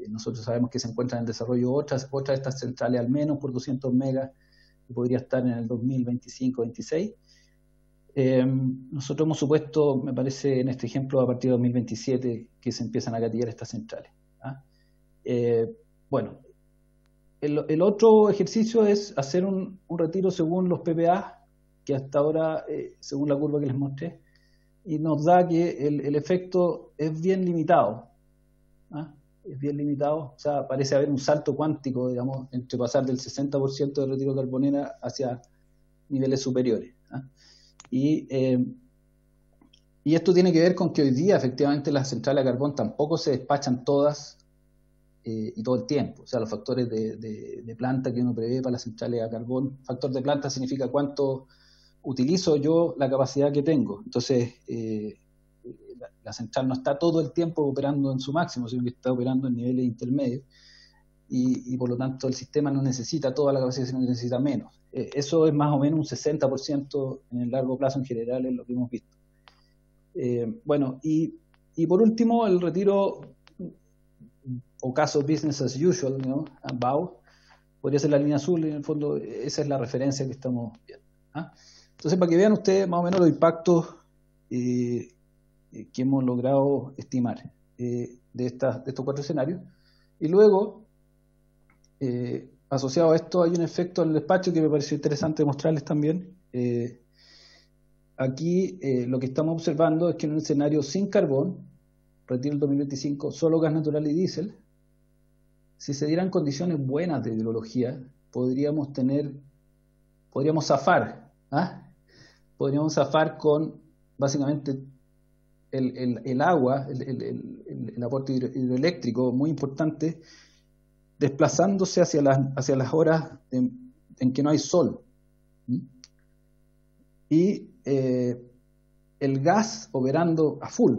Nosotros sabemos que se encuentran en desarrollo otras de estas centrales al menos por 200 megas que podría estar en el 2025-26. Nosotros hemos supuesto, me parece, en este ejemplo, a partir de 2027 que se empiezan a gatillar estas centrales. Bueno, el otro ejercicio es hacer un retiro según los PPA, que hasta ahora, según la curva que les mostré, y nos da que el efecto es bien limitado. Es bien limitado, o sea, parece haber un salto cuántico, digamos, entre pasar del 60% de retiro carbonera hacia niveles superiores. Y esto tiene que ver con que hoy día, efectivamente, las centrales a carbón tampoco se despachan todas y todo el tiempo. O sea, los factores de planta que uno prevé para las centrales a carbón, factor de planta significa cuánto utilizo yo la capacidad que tengo. Entonces, la central no está todo el tiempo operando en su máximo, sino que está operando en niveles intermedios y por lo tanto el sistema no necesita toda la capacidad, sino que necesita menos. Eso es más o menos un 60% en el largo plazo en general, es lo que hemos visto. Bueno, y por último, el retiro o caso business as usual, ¿no? BAU, podría ser la línea azul, en el fondo esa es la referencia que estamos viendo. Entonces, para que vean ustedes más o menos los impactos que hemos logrado estimar de estos 4 escenarios. Y luego, asociado a esto, hay un efecto en el despacho que me pareció interesante mostrarles también. Aquí lo que estamos observando es que en un escenario sin carbón, retiro el 2025, solo gas natural y diésel, si se dieran condiciones buenas de hidrología, podríamos zafar. Podríamos zafar con básicamente el agua, el aporte hidroeléctrico muy importante, desplazándose hacia las horas en que no hay sol. Y el gas operando a full.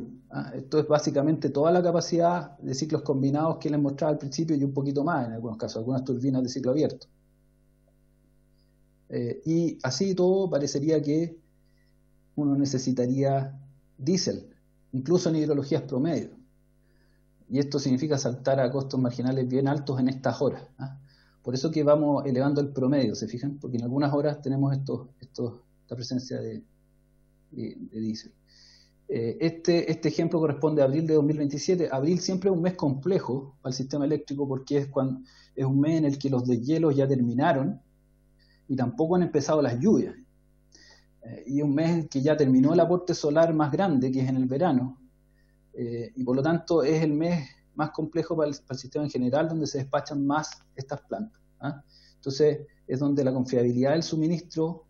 Esto es básicamente toda la capacidad de ciclos combinados que les mostraba al principio y un poquito más en algunos casos, algunas turbinas de ciclo abierto. Y así todo parecería que uno necesitaría diésel, incluso en hidrologías promedio. Y esto significa saltar a costos marginales bien altos en estas horas. Por eso que vamos elevando el promedio, ¿se fijan? Porque en algunas horas tenemos esta presencia de diésel. Este ejemplo corresponde a abril de 2027. Abril siempre es un mes complejo para el sistema eléctrico porque es un mes en el que los deshielos ya terminaron y tampoco han empezado las lluvias. Y un mes en que ya terminó el aporte solar más grande, que es en el verano. Y por lo tanto es el mes más complejo para el sistema en general, donde se despachan más estas plantas. Entonces es donde la confiabilidad del suministro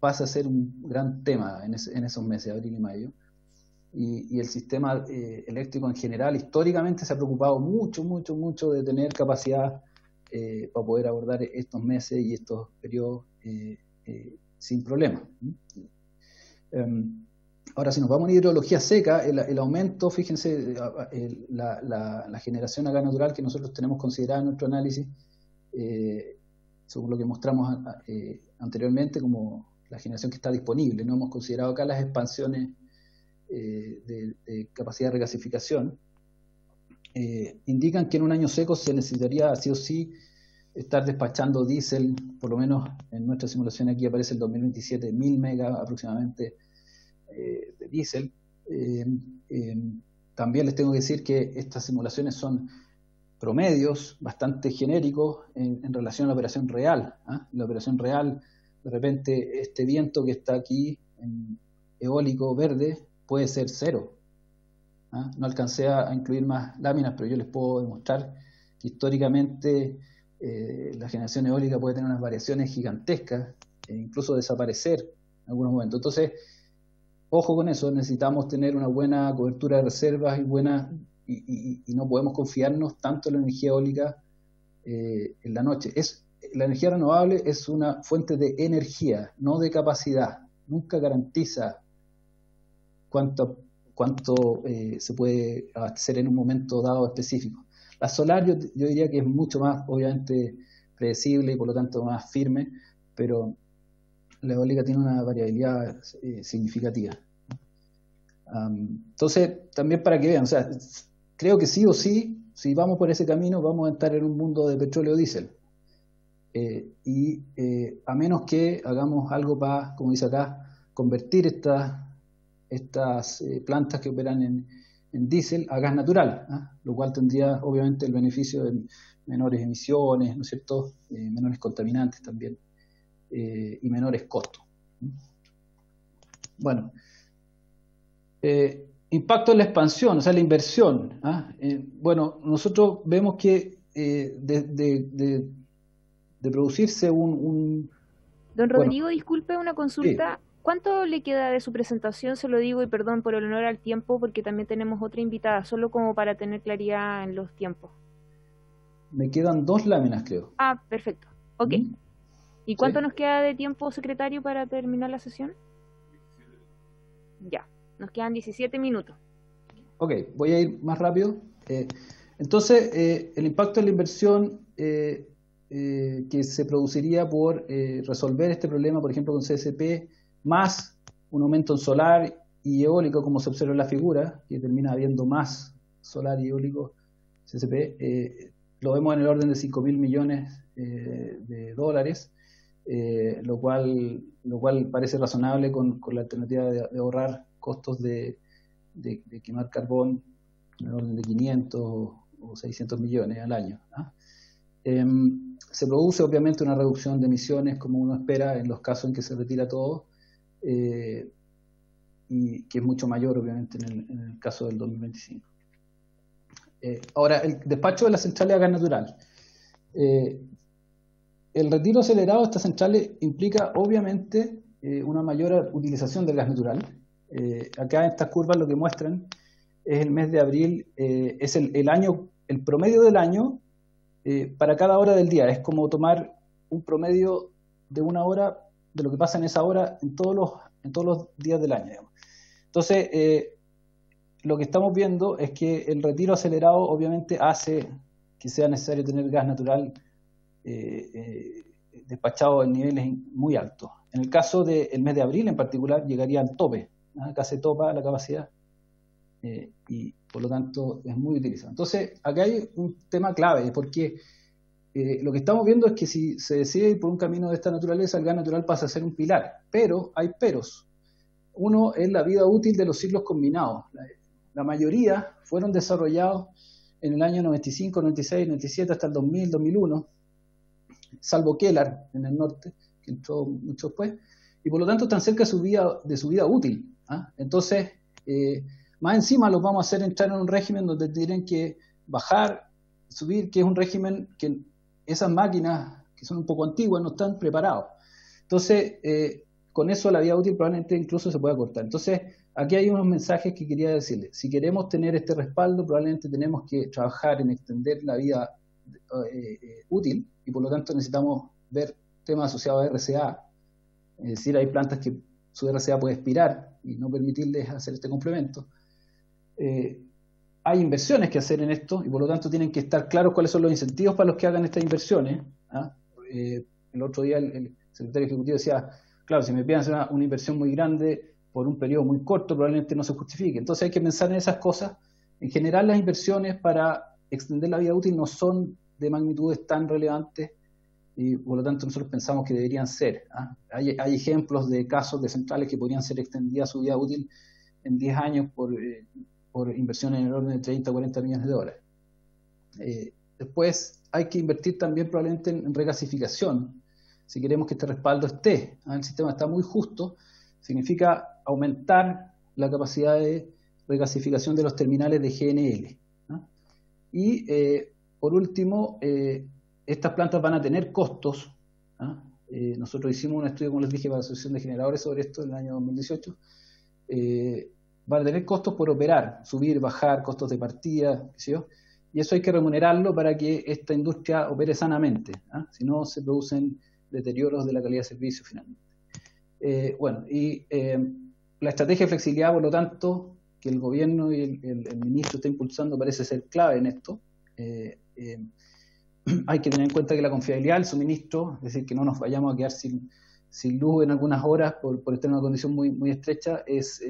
pasa a ser un gran tema en esos meses, abril y mayo. y el sistema eléctrico en general históricamente se ha preocupado mucho de tener capacidad para poder abordar estos meses y estos periodos sin problema. Ahora, si nos vamos a una hidrología seca, el aumento, fíjense, la generación a gas natural que nosotros tenemos considerada en nuestro análisis, según lo que mostramos anteriormente, como la generación que está disponible. No hemos considerado acá las expansiones de capacidad de regasificación. Indican que en un año seco se necesitaría sí o sí estar despachando diésel, por lo menos en nuestra simulación aquí aparece el 2027, 1000 megas aproximadamente de diésel. También les tengo que decir que estas simulaciones son promedios bastante genéricos en relación a la operación real. La operación real, de repente, este viento que está aquí, en eólico verde, puede ser cero. No alcancé a incluir más láminas, pero yo les puedo demostrar que históricamente la generación eólica puede tener unas variaciones gigantescas e incluso desaparecer en algunos momentos. Entonces, ojo con eso, necesitamos tener una buena cobertura de reservas y no podemos confiarnos tanto en la energía eólica en la noche. La energía renovable es una fuente de energía, no de capacidad. Nunca garantiza cuánto se puede hacer en un momento dado específico. La solar yo diría que es mucho más, obviamente, predecible y por lo tanto más firme, pero la eólica tiene una variabilidad significativa. Entonces, también para que vean, o sea, creo que sí o sí, si vamos por ese camino, vamos a estar en un mundo de petróleo diésel. A menos que hagamos algo para, como dice acá, convertir estas plantas que operan en diésel a gas natural, lo cual tendría obviamente el beneficio de menores emisiones, ¿no es cierto?, menores contaminantes también, y menores costos. Bueno, impacto en la expansión, o sea, la inversión. Bueno, nosotros vemos que de producirse Don Rodrigo, disculpe una consulta. Sí. ¿Cuánto le queda de su presentación? Se lo digo y perdón por el honor al tiempo, porque también tenemos otra invitada, solo como para tener claridad en los tiempos. Me quedan 2 láminas, creo. Ah, perfecto. Ok. ¿Y cuánto nos queda de tiempo, secretario, para terminar la sesión? Ya, nos quedan 17 minutos. Ok, voy a ir más rápido. Entonces, el impacto en la inversión que se produciría por resolver este problema, por ejemplo, con CSP, más un aumento en solar y eólico, como se observa en la figura, que termina habiendo más solar y eólico CSP, lo vemos en el orden de 5.000 millones de dólares, lo cual parece razonable con la alternativa de ahorrar costos de quemar carbón en el orden de 500 o 600 millones al año. Se produce obviamente una reducción de emisiones, como uno espera en los casos en que se retira todo, y que es mucho mayor obviamente en el caso del 2025. Ahora, el despacho de las centrales a gas natural. El retiro acelerado de estas centrales implica obviamente una mayor utilización del gas natural. Acá en estas curvas lo que muestran es el mes de abril, es el promedio del año para cada hora del día. Es como tomar un promedio de una hora de lo que pasa en esa hora en todos los días del año, digamos. Entonces, lo que estamos viendo es que el retiro acelerado obviamente hace que sea necesario tener gas natural despachado en niveles muy altos. En el caso del mes de abril en particular llegaría al tope, acá se topa la capacidad y por lo tanto es muy utilizado. Entonces, acá hay un tema clave porque lo que estamos viendo es que si se decide ir por un camino de esta naturaleza, el gas natural pasa a ser un pilar, pero hay peros. Uno es la vida útil de los ciclos combinados. La mayoría fueron desarrollados en el año 95, 96, 97 hasta el 2000, 2001, salvo Kellar en el norte, que entró mucho después, y por lo tanto están cerca de su vida útil. Entonces, más encima los vamos a hacer entrar en un régimen donde tienen que bajar, subir, que es un régimen que esas máquinas que son un poco antiguas no están preparados. Entonces, con eso la vida útil probablemente incluso se pueda cortar. Entonces, aquí hay unos mensajes que quería decirles. Si queremos tener este respaldo, probablemente tenemos que trabajar en extender la vida útil, y por lo tanto necesitamos ver temas asociados a RCA. Es decir, hay plantas que su RCA puede expirar y no permitirles hacer este complemento. Hay inversiones que hacer en esto, y por lo tanto tienen que estar claros cuáles son los incentivos para los que hagan estas inversiones. El otro día el secretario ejecutivo decía, claro, si me piden hacer una inversión muy grande por un periodo muy corto, probablemente no se justifique. Entonces hay que pensar en esas cosas. En general, las inversiones para extender la vida útil no son de magnitudes tan relevantes, y por lo tanto nosotros pensamos que deberían ser. Hay ejemplos de casos de centrales que podrían ser extendidas su vida útil en 10 años por inversiones en el orden de 30 o 40 millones de dólares. Después hay que invertir también probablemente en regasificación, si queremos que este respaldo esté. El sistema está muy justo, significa aumentar la capacidad de regasificación de los terminales de GNL. Y por último, estas plantas van a tener costos. Nosotros hicimos un estudio, como les dije, para la Asociación de Generadores sobre esto en el año 2018. Van a tener costos por operar, subir, bajar, costos de partida, qué sé yo, y eso hay que remunerarlo para que esta industria opere sanamente, si no se producen deterioros de la calidad de servicio finalmente. La estrategia de flexibilidad, por lo tanto, que el gobierno y el ministro está impulsando, parece ser clave en esto. Hay que tener en cuenta que la confiabilidad del suministro, es decir, que no nos vayamos a quedar sin luz en algunas horas por estar en una condición muy, muy estrecha, es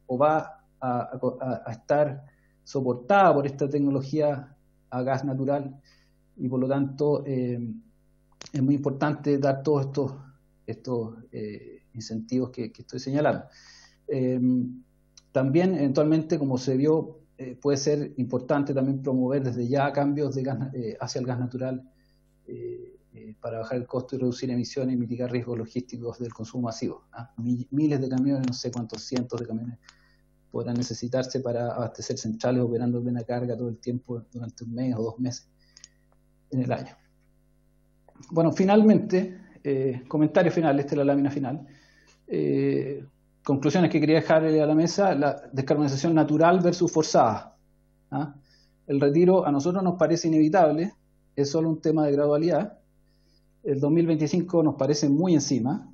o va a estar soportada por esta tecnología a gas natural, y por lo tanto es muy importante dar todos estos incentivos que estoy señalando. También, eventualmente, como se vio, puede ser importante también promover desde ya cambios de gas, hacia el gas natural para bajar el costo y reducir emisiones y mitigar riesgos logísticos del consumo masivo. Miles de camiones, no sé cuántos cientos de camiones podrán necesitarse para abastecer centrales operando en plena carga todo el tiempo durante un mes o 2 meses en el año. Bueno, finalmente, comentario final, esta es la lámina final. Conclusiones que quería dejarle a la mesa: la descarbonización natural versus forzada. El retiro a nosotros nos parece inevitable, es solo un tema de gradualidad. El 2025 nos parece muy encima,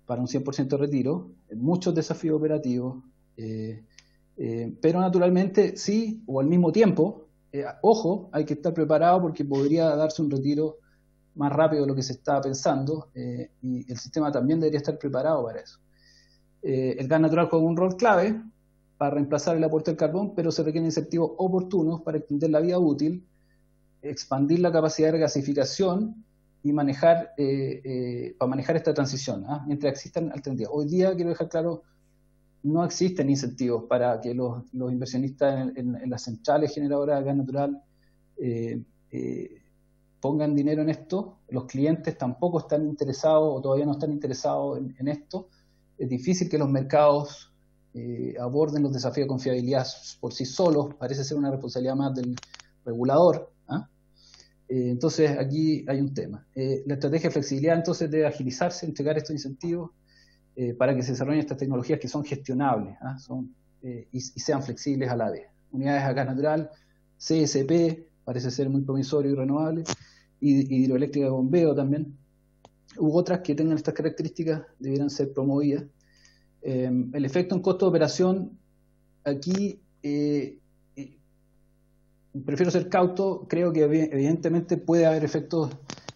para un 100% de retiro, muchos desafíos operativos, pero naturalmente sí, o al mismo tiempo, ojo, hay que estar preparado porque podría darse un retiro más rápido de lo que se estaba pensando, y el sistema también debería estar preparado para eso. El gas natural juega un rol clave para reemplazar el aporte del carbón, pero se requieren incentivos oportunos para extender la vida útil, expandir la capacidad de regasificación y para manejar esta transición, mientras existan alternativas. Hoy día, quiero dejar claro, no existen incentivos para que los inversionistas en las centrales generadoras de gas natural pongan dinero en esto. Los clientes tampoco están interesados o todavía no están interesados en esto. Es difícil que los mercados aborden los desafíos de confiabilidad por sí solos, parece ser una responsabilidad más del regulador. Entonces aquí hay un tema. La estrategia de flexibilidad entonces debe agilizarse, entregar estos incentivos para que se desarrollen estas tecnologías que son gestionables, y sean flexibles a la vez. Unidades a gas natural, CSP, parece ser muy promisorio y renovable, y hidroeléctrica de bombeo también, u otras que tengan estas características debieran ser promovidas. El efecto en costo de operación, aquí prefiero ser cauto. Creo que evidentemente puede haber efectos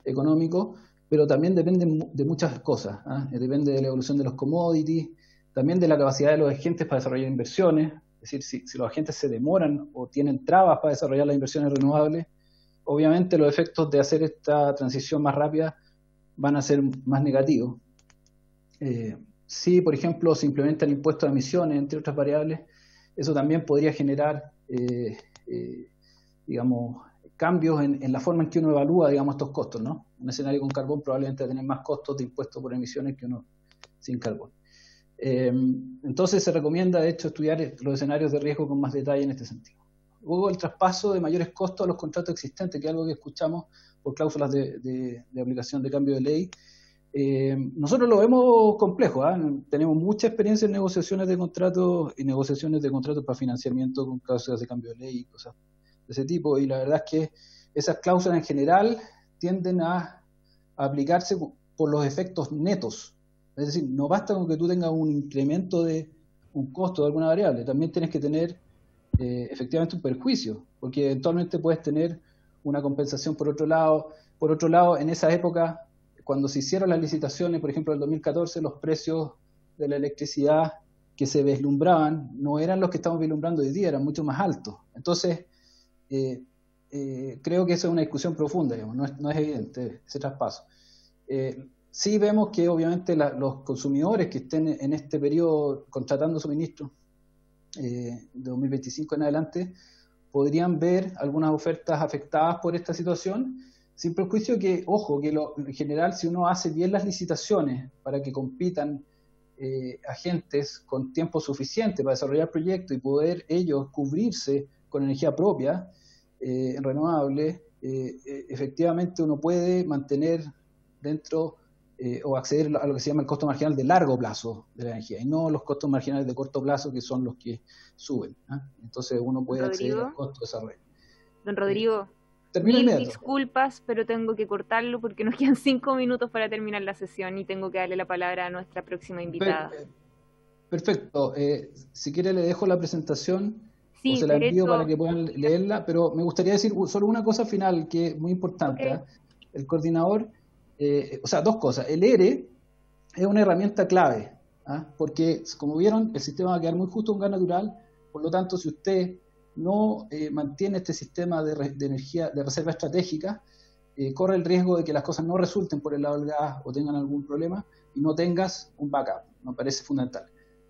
económicos, pero también dependen de muchas cosas. Depende de la evolución de los commodities, también de la capacidad de los agentes para desarrollar inversiones. Es decir, si los agentes se demoran o tienen trabas para desarrollar las inversiones renovables, obviamente los efectos de hacer esta transición más rápida van a ser más negativos. Si, por ejemplo, se implementan impuestos de emisiones, entre otras variables, eso también podría generar, digamos, cambios en la forma en que uno evalúa, digamos, estos costos, ¿no? Un escenario con carbón probablemente va a tener más costos de impuestos por emisiones que uno sin carbón. Entonces se recomienda, de hecho, estudiar los escenarios de riesgo con más detalle en este sentido. Luego, el traspaso de mayores costos a los contratos existentes, que es algo que escuchamos por cláusulas de aplicación de cambio de ley. Nosotros lo vemos complejo, ¿eh? Tenemos mucha experiencia en negociaciones de contratos y negociaciones de contratos para financiamiento con cláusulas de cambio de ley y cosas de ese tipo, y la verdad es que esas cláusulas en general tienden a aplicarse por los efectos netos. Es decir, no basta con que tú tengas un incremento de un costo de alguna variable, también tienes que tener efectivamente un perjuicio, porque eventualmente puedes tener una compensación por otro lado. Por otro lado, en esa época, cuando se hicieron las licitaciones, por ejemplo, en el 2014, los precios de la electricidad que se vislumbraban no eran los que estamos vislumbrando hoy día, eran mucho más altos. Entonces, creo que esa es una discusión profunda, digamos, no es evidente ese traspaso. Sí vemos que obviamente los consumidores que estén en este periodo contratando suministros de 2025 en adelante podrían ver algunas ofertas afectadas por esta situación, sin perjuicio que, ojo, que en general si uno hace bien las licitaciones para que compitan agentes con tiempo suficiente para desarrollar proyectos y poder ellos cubrirse con energía propia, renovable, efectivamente uno puede mantener dentro o acceder a lo que se llama el costo marginal de largo plazo de la energía, y no los costos marginales de corto plazo que son los que suben, ¿eh? Entonces uno puede acceder al costo de desarrollo. Don Rodrigo, termino mil disculpas, pero tengo que cortarlo porque nos quedan 5 minutos para terminar la sesión y tengo que darle la palabra a nuestra próxima invitada. Perfecto. Si quiere le dejo la presentación, sí, o se la envío para que puedan leerla, pero me gustaría decir solo una cosa final que es muy importante. Okay. El coordinador, o sea, 2 cosas. El ERE es una herramienta clave, porque, como vieron, el sistema va a quedar muy justo en gas natural. Por lo tanto, si usted no mantiene este sistema de energía, de reserva estratégica, corre el riesgo de que las cosas no resulten por el lado del gas o tengan algún problema y no tengas un backup. Me parece fundamental.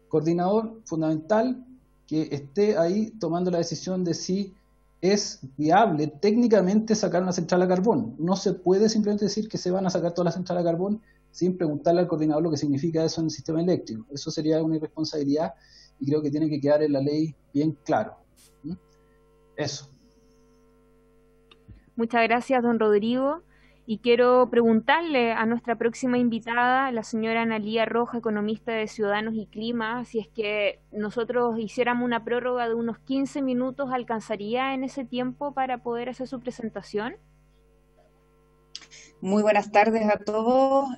Coordinador, fundamental que esté ahí tomando la decisión de si es viable técnicamente sacar una central a carbón. No se puede simplemente decir que se van a sacar todas las centrales a carbón sin preguntarle al coordinador lo que significa eso en el sistema eléctrico. Eso sería una irresponsabilidad y creo que tiene que quedar en la ley bien claro. Eso. Muchas gracias, don Rodrigo. Y quiero preguntarle a nuestra próxima invitada, la señora Analía Roja, economista de Ciudadanos y Clima, si es que nosotros hiciéramos una prórroga de unos 15 minutos, ¿alcanzaría en ese tiempo para poder hacer su presentación? Muy buenas tardes a todos.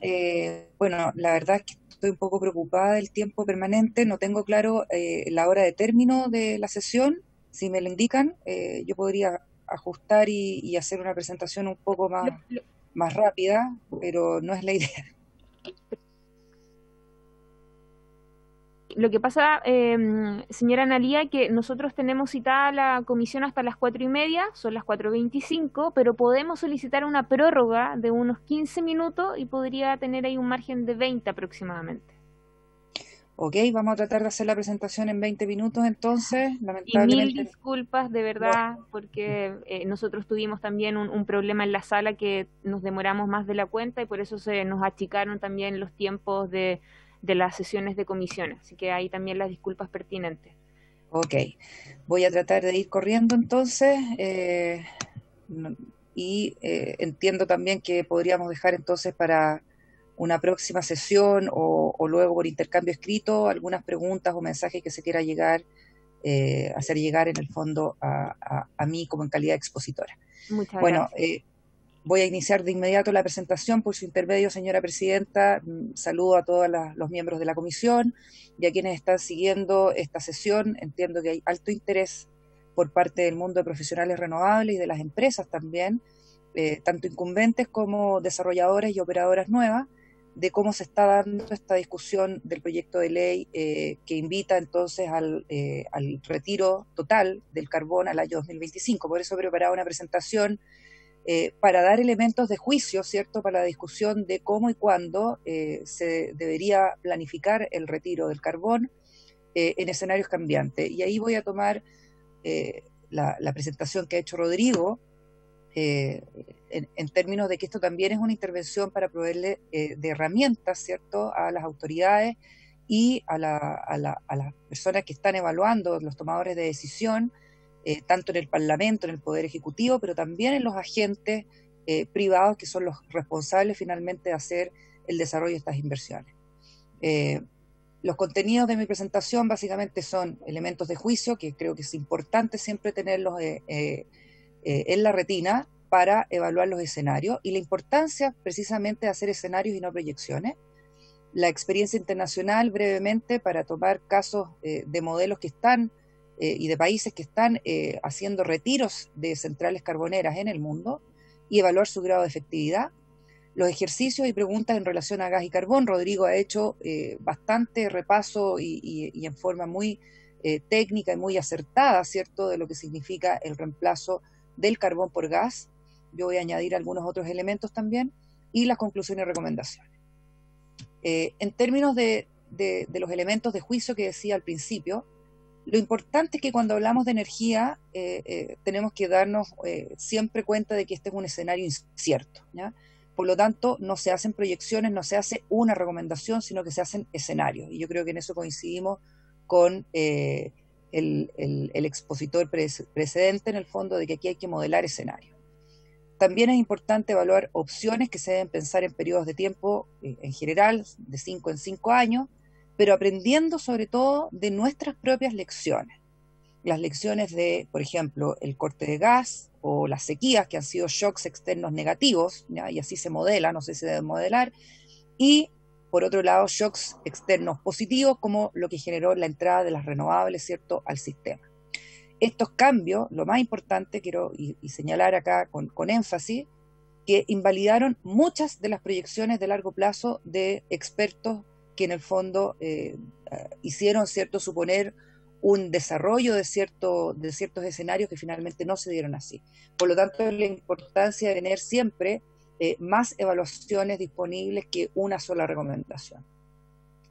Bueno, la verdad es que estoy un poco preocupada del tiempo permanente, no tengo claro la hora de término de la sesión. Si me lo indican, yo podría ajustar y hacer una presentación un poco más rápida, pero no es la idea. Lo que pasa, señora Analía, que nosotros tenemos citada la comisión hasta las 4:30, son las 4:25, pero podemos solicitar una prórroga de unos 15 minutos y podría tener ahí un margen de 20 aproximadamente. Ok, vamos a tratar de hacer la presentación en 20 minutos entonces, lamentablemente. Y mil disculpas, de verdad, porque nosotros tuvimos también un problema en la sala que nos demoramos más de la cuenta y por eso se nos achicaron también los tiempos de las sesiones de comisiones, así que ahí también las disculpas pertinentes. Ok, voy a tratar de ir corriendo entonces y entiendo también que podríamos dejar entonces para una próxima sesión o luego por intercambio escrito algunas preguntas o mensajes que se quiera hacer llegar en el fondo a mí como en calidad de expositora. Muchas gracias. Voy a iniciar de inmediato la presentación por su intermedio, señora presidenta. Saludo a todos los miembros de la comisión y a quienes están siguiendo esta sesión. Entiendo que hay alto interés por parte del mundo de profesionales renovables y de las empresas también, tanto incumbentes como desarrolladoras y operadoras nuevas, de cómo se está dando esta discusión del proyecto de ley que invita entonces al retiro total del carbón al año 2025. Por eso he preparado una presentación para dar elementos de juicio, ¿cierto?, para la discusión de cómo y cuándo se debería planificar el retiro del carbón en escenarios cambiantes. Y ahí voy a tomar la presentación que ha hecho Rodrigo, en términos de que esto también es una intervención para proveerle de herramientas, ¿cierto?, a las autoridades y a las personas que están evaluando, los tomadores de decisión, tanto en el Parlamento, en el Poder Ejecutivo, pero también en los agentes privados que son los responsables finalmente de hacer el desarrollo de estas inversiones. Los contenidos de mi presentación básicamente son elementos de juicio, que creo que es importante siempre tenerlos en la retina para evaluar los escenarios, y la importancia precisamente de hacer escenarios y no proyecciones. La experiencia internacional, brevemente, para tomar casos de modelos que están y de países que están haciendo retiros de centrales carboneras en el mundo y evaluar su grado de efectividad. Los ejercicios y preguntas en relación a gas y carbón. Rodrigo ha hecho bastante repaso y en forma muy técnica y muy acertada, ¿cierto?, de lo que significa el reemplazo del carbón por gas. Yo voy a añadir algunos otros elementos también, y las conclusiones y recomendaciones. En términos de los elementos de juicio que decía al principio, lo importante es que cuando hablamos de energía tenemos que darnos siempre cuenta de que este es un escenario incierto, ¿ya? Por lo tanto, no se hacen proyecciones, no se hace una recomendación, sino que se hacen escenarios. Y yo creo que en eso coincidimos con el expositor precedente, en el fondo, de que aquí hay que modelar escenarios. También es importante evaluar opciones que se deben pensar en periodos de tiempo, en general, de 5 en 5 años, pero aprendiendo sobre todo de nuestras propias lecciones. Las lecciones de, por ejemplo, el corte de gas o las sequías, que han sido shocks externos negativos, ¿ya? Y así se modela, no sé si se debe modelar, y por otro lado, shocks externos positivos, como lo que generó la entrada de las renovables, ¿cierto?, al sistema. Estos cambios, lo más importante, quiero señalar acá con énfasis, que invalidaron muchas de las proyecciones de largo plazo de expertos que en el fondo hicieron, ¿cierto?, suponer un desarrollo de ciertos escenarios que finalmente no se dieron así. Por lo tanto, la importancia de tener siempre más evaluaciones disponibles que una sola recomendación.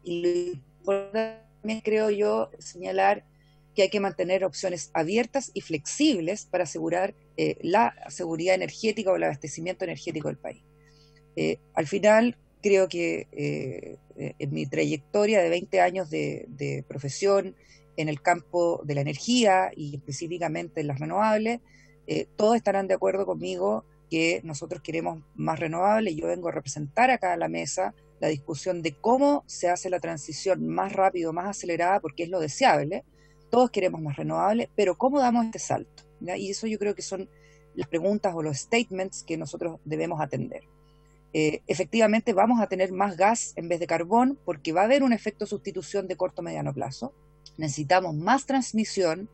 Y lo importante también, creo yo, señalar que hay que mantener opciones abiertas y flexibles para asegurar la seguridad energética o el abastecimiento energético del país. Al final, creo que en mi trayectoria de 20 años de profesión en el campo de la energía y específicamente en las renovables, todos estarán de acuerdo conmigo que nosotros queremos más renovables. Yo vengo a representar acá a la mesa la discusión de cómo se hace la transición más rápido, más acelerada, porque es lo deseable. Todos queremos más renovables, pero ¿cómo damos este salto? ¿Ya? Y eso yo creo que son las preguntas o los statements que nosotros debemos atender. Efectivamente vamos a tener más gas en vez de carbón, porque va a haber un efecto sustitución de corto o mediano plazo. Necesitamos más transmisión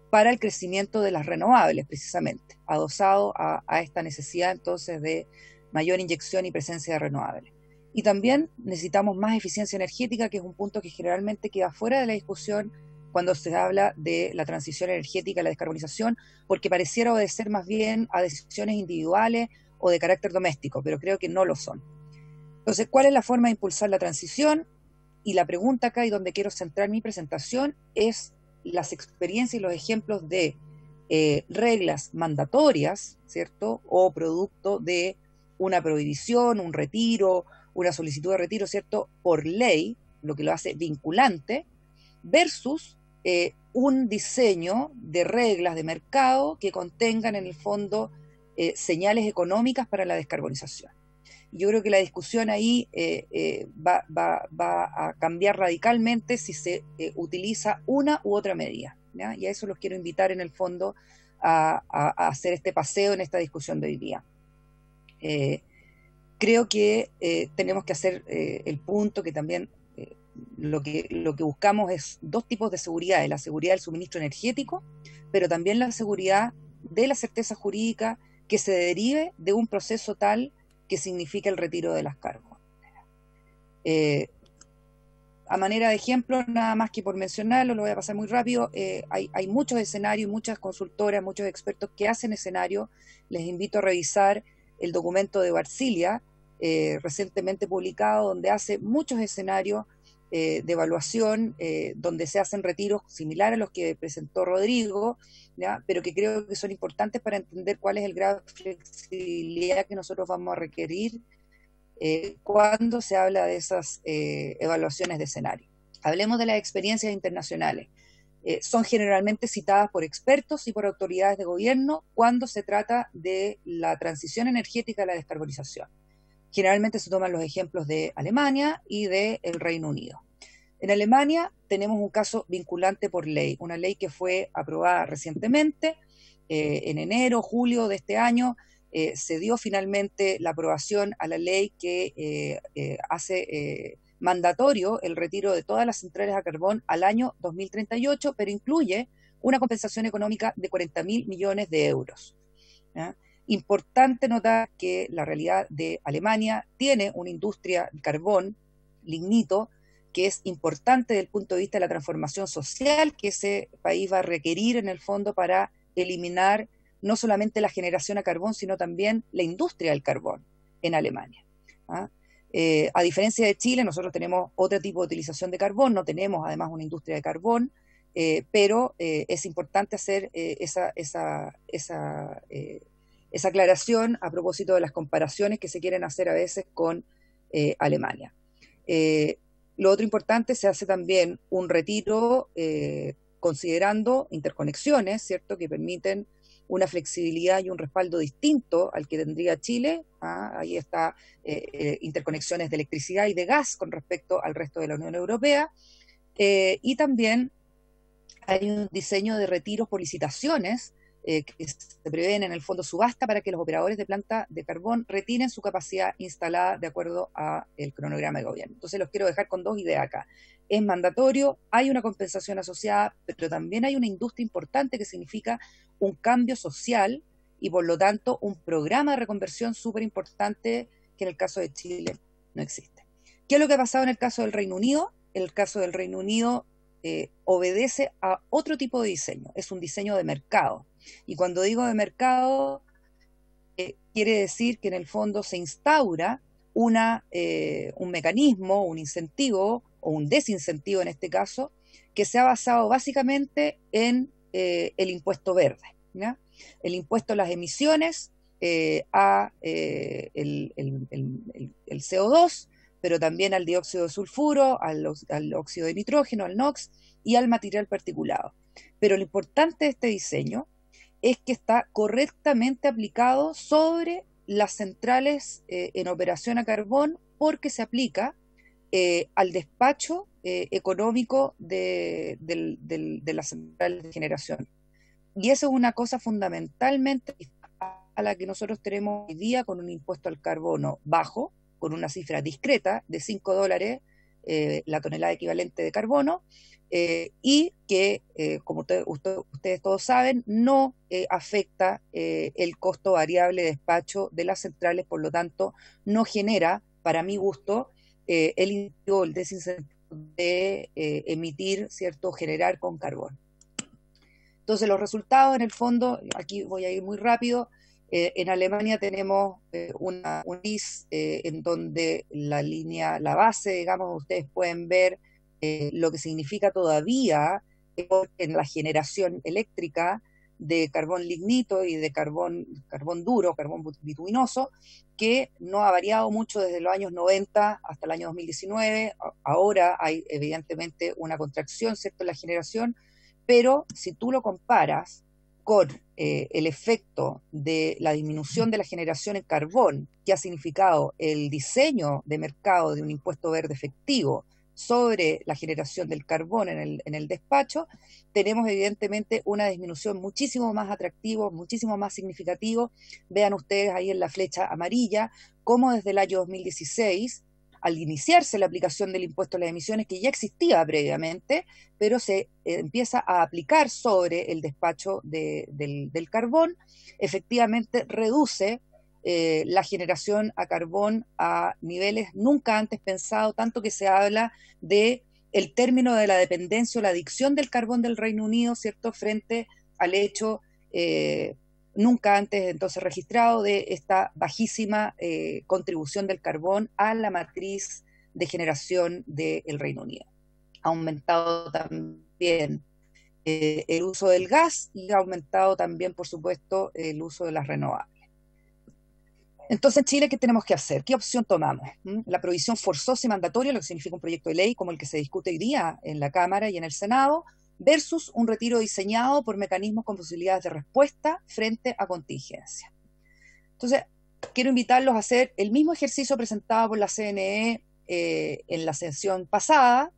para el crecimiento de las renovables, precisamente, adosado a esta necesidad entonces de mayor inyección y presencia de renovables. Y también necesitamos más eficiencia energética, que es un punto que generalmente queda fuera de la discusión cuando se habla de la transición energética, la descarbonización, porque pareciera obedecer más bien a decisiones individuales o de carácter doméstico, pero creo que no lo son. Entonces, ¿cuál es la forma de impulsar la transición? Y la pregunta acá, y donde quiero centrar mi presentación, es las experiencias y los ejemplos de reglas mandatorias, ¿cierto?, o producto de una prohibición, un retiro, una solicitud de retiro, ¿cierto?, por ley, lo que lo hace vinculante, versus un diseño de reglas de mercado que contengan en el fondo señales económicas para la descarbonización. Yo creo que la discusión ahí va a cambiar radicalmente si se utiliza una u otra medida, ¿ya? Y a eso los quiero invitar en el fondo a hacer este paseo en esta discusión de hoy día. Creo que tenemos que hacer el punto que también lo que buscamos es dos tipos de seguridad: la seguridad del suministro energético, pero también la seguridad de la certeza jurídica que se derive de un proceso tal que significa el retiro de las cargas. A manera de ejemplo, nada más que por mencionarlo, lo voy a pasar muy rápido, hay muchos escenarios, muchas consultoras, muchos expertos que hacen escenarios. Les invito a revisar el documento de Barcilia, recientemente publicado, donde hace muchos escenarios de evaluación, donde se hacen retiros similares a los que presentó Rodrigo, ¿ya?, pero que creo que son importantes para entender cuál es el grado de flexibilidad que nosotros vamos a requerir cuando se habla de esas evaluaciones de escenario. Hablemos de las experiencias internacionales. Son generalmente citadas por expertos y por autoridades de gobierno cuando se trata de la transición energética a la descarbonización. Generalmente se toman los ejemplos de Alemania y del Reino Unido. En Alemania tenemos un caso vinculante por ley, una ley que fue aprobada recientemente, en enero, julio de este año, se dio finalmente la aprobación a la ley que hace mandatorio el retiro de todas las centrales a carbón al año 2038, pero incluye una compensación económica de 40.000 millones de euros. ¿Ya? Importante notar que la realidad de Alemania tiene una industria de carbón, lignito, que es importante desde el punto de vista de la transformación social que ese país va a requerir en el fondo para eliminar no solamente la generación a carbón, sino también la industria del carbón en Alemania. ¿Ah? A diferencia de Chile, nosotros tenemos otro tipo de utilización de carbón, no tenemos además una industria de carbón, pero es importante hacer esa aclaración a propósito de las comparaciones que se quieren hacer a veces con Alemania. Lo otro importante, se hace también un retiro considerando interconexiones, ¿cierto?, que permiten una flexibilidad y un respaldo distinto al que tendría Chile. Ahí está interconexiones de electricidad y de gas con respecto al resto de la Unión Europea. Y también hay un diseño de retiros por licitaciones que se prevén en el fondo subasta para que los operadores de planta de carbón retiren su capacidad instalada de acuerdo al cronograma de gobierno. Entonces los quiero dejar con dos ideas acá. Es mandatorio, hay una compensación asociada, pero también hay una industria importante que significa un cambio social y por lo tanto un programa de reconversión súper importante que en el caso de Chile no existe. ¿Qué es lo que ha pasado en el caso del Reino Unido? El caso del Reino Unido obedece a otro tipo de diseño, es un diseño de mercado. Y cuando digo de mercado, quiere decir que en el fondo se instaura un mecanismo, un incentivo o un desincentivo en este caso, que se ha basado básicamente en el impuesto verde, ¿ya? El impuesto a las emisiones, al CO2, pero también al dióxido de sulfuro, al óxido de nitrógeno, al NOx y al material particulado. Pero lo importante de este diseño es que está correctamente aplicado sobre las centrales en operación a carbón, porque se aplica al despacho económico de las centrales de generación. Y eso es una cosa fundamentalmente a la que nosotros tenemos hoy día con un impuesto al carbono bajo, con una cifra discreta de $5 la tonelada equivalente de carbono, y que, como ustedes todos saben, no afecta el costo variable de despacho de las centrales, por lo tanto, no genera, para mi gusto, el desincentivo de emitir, ¿cierto?, generar con carbón. Entonces, los resultados, en el fondo, aquí voy a ir muy rápido. En Alemania tenemos un IS en donde la base, digamos, ustedes pueden ver lo que significa todavía en la generación eléctrica de carbón lignito y de carbón duro, carbón bituminoso, que no ha variado mucho desde los años 90 hasta el año 2019. Ahora hay evidentemente una contracción, ¿cierto?, en la generación, pero si tú lo comparas con el efecto de la disminución de la generación en carbón, que ha significado el diseño de mercado de un impuesto verde efectivo sobre la generación del carbón en el despacho, tenemos evidentemente una disminución muchísimo más atractiva, muchísimo más significativo. Vean ustedes ahí en la flecha amarilla, cómo desde el año 2016, al iniciarse la aplicación del impuesto a las emisiones, que ya existía previamente, pero se empieza a aplicar sobre el despacho del carbón, efectivamente reduce la generación a carbón a niveles nunca antes pensados, tanto que se habla de el término de la dependencia o la adicción del carbón del Reino Unido, ¿cierto?, frente al hecho nunca antes entonces registrado de esta bajísima contribución del carbón a la matriz de generación del Reino Unido. Ha aumentado también el uso del gas y ha aumentado también, por supuesto, el uso de las renovables. Entonces, en Chile, ¿qué tenemos que hacer? ¿Qué opción tomamos? La provisión forzosa y mandatoria, lo que significa un proyecto de ley como el que se discute hoy día en la Cámara y en el Senado, versus un retiro diseñado por mecanismos con posibilidades de respuesta frente a contingencia. Entonces, quiero invitarlos a hacer el mismo ejercicio presentado por la CNE en la sesión pasada,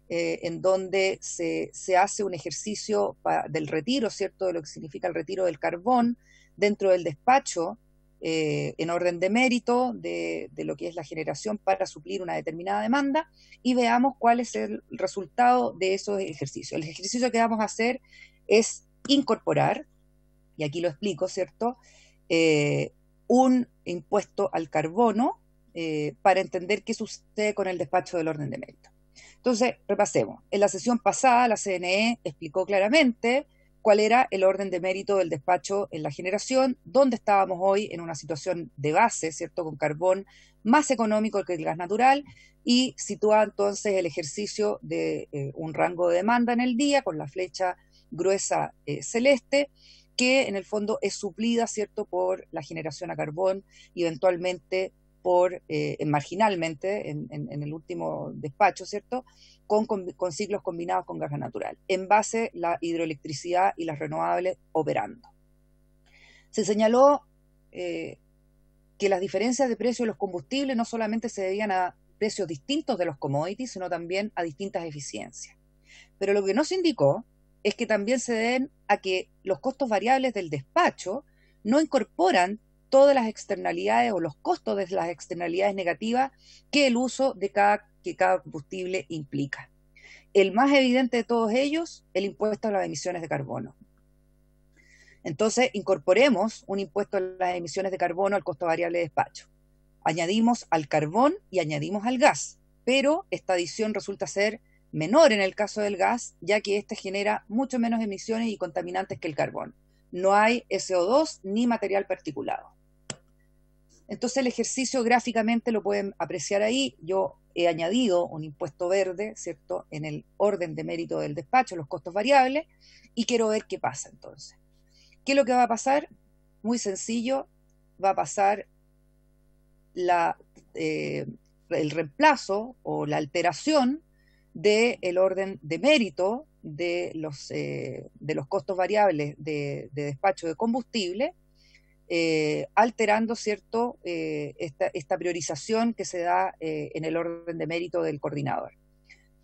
en donde se hace un ejercicio del retiro, ¿cierto?, de lo que significa el retiro del carbón dentro del despacho, en orden de mérito de lo que es la generación para suplir una determinada demanda, y veamos cuál es el resultado de esos ejercicios. El ejercicio que vamos a hacer es incorporar, y aquí lo explico, ¿cierto?, un impuesto al carbono para entender qué sucede con el despacho del orden de mérito. Entonces, repasemos. En la sesión pasada, la CNE explicó claramente cuál era el orden de mérito del despacho en la generación, dónde estábamos hoy en una situación de base, ¿cierto?, con carbón más económico que el gas natural, y sitúa entonces el ejercicio de un rango de demanda en el día con la flecha gruesa celeste, que en el fondo es suplida, ¿cierto?, por la generación a carbón y eventualmente marginalmente en el último despacho, ¿cierto?, con ciclos combinados con gas natural, en base la hidroelectricidad y las renovables operando. Se señaló que las diferencias de precio de los combustibles no solamente se debían a precios distintos de los commodities, sino también a distintas eficiencias. Pero lo que no se indicó es que también se deben a que los costos variables del despacho no incorporan todas las externalidades o los costos de las externalidades negativas que el uso de cada combustible implica. El más evidente de todos ellos, el impuesto a las emisiones de carbono. Entonces, incorporemos un impuesto a las emisiones de carbono al costo variable de despacho. Añadimos al carbón y añadimos al gas, pero esta adición resulta ser menor en el caso del gas, ya que este genera mucho menos emisiones y contaminantes que el carbón. No hay SO2 ni material particulado. Entonces el ejercicio gráficamente lo pueden apreciar ahí. Yo he añadido un impuesto verde, ¿cierto?, en el orden de mérito del despacho, los costos variables, y quiero ver qué pasa entonces. ¿Qué es lo que va a pasar? Muy sencillo, va a pasar el reemplazo o la alteración del orden de mérito de los costos variables de despacho de combustible, alterando, ¿cierto?, esta priorización que se da en el orden de mérito del coordinador.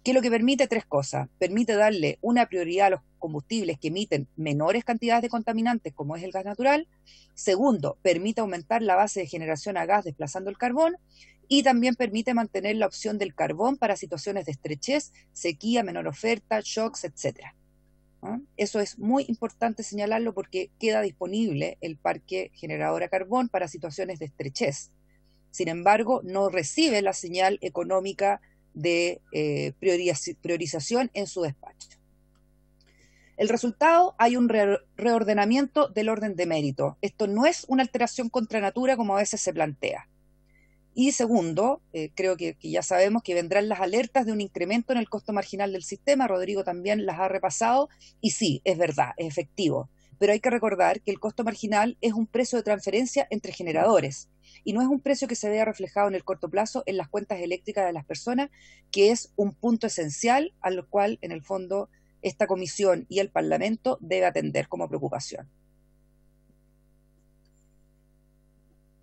¿Qué es lo que permite? Tres cosas. Permite darle una prioridad a los combustibles que emiten menores cantidades de contaminantes, como es el gas natural. Segundo, permite aumentar la base de generación a gas desplazando el carbón. Y también permite mantener la opción del carbón para situaciones de estrechez, sequía, menor oferta, shocks, etc. ¿Ah? Eso es muy importante señalarlo porque queda disponible el parque generador a carbón para situaciones de estrechez. Sin embargo, no recibe la señal económica de priorización en su despacho. El resultado, hay un reordenamiento del orden de mérito. Esto no es una alteración contra natura como a veces se plantea. Y segundo, creo que ya sabemos que vendrán las alertas de un incremento en el costo marginal del sistema. Rodrigo también las ha repasado, y sí, es verdad, es efectivo. Pero hay que recordar que el costo marginal es un precio de transferencia entre generadores, y no es un precio que se vea reflejado en el corto plazo en las cuentas eléctricas de las personas, que es un punto esencial al cual, en el fondo, esta comisión y el Parlamento debe atender como preocupación.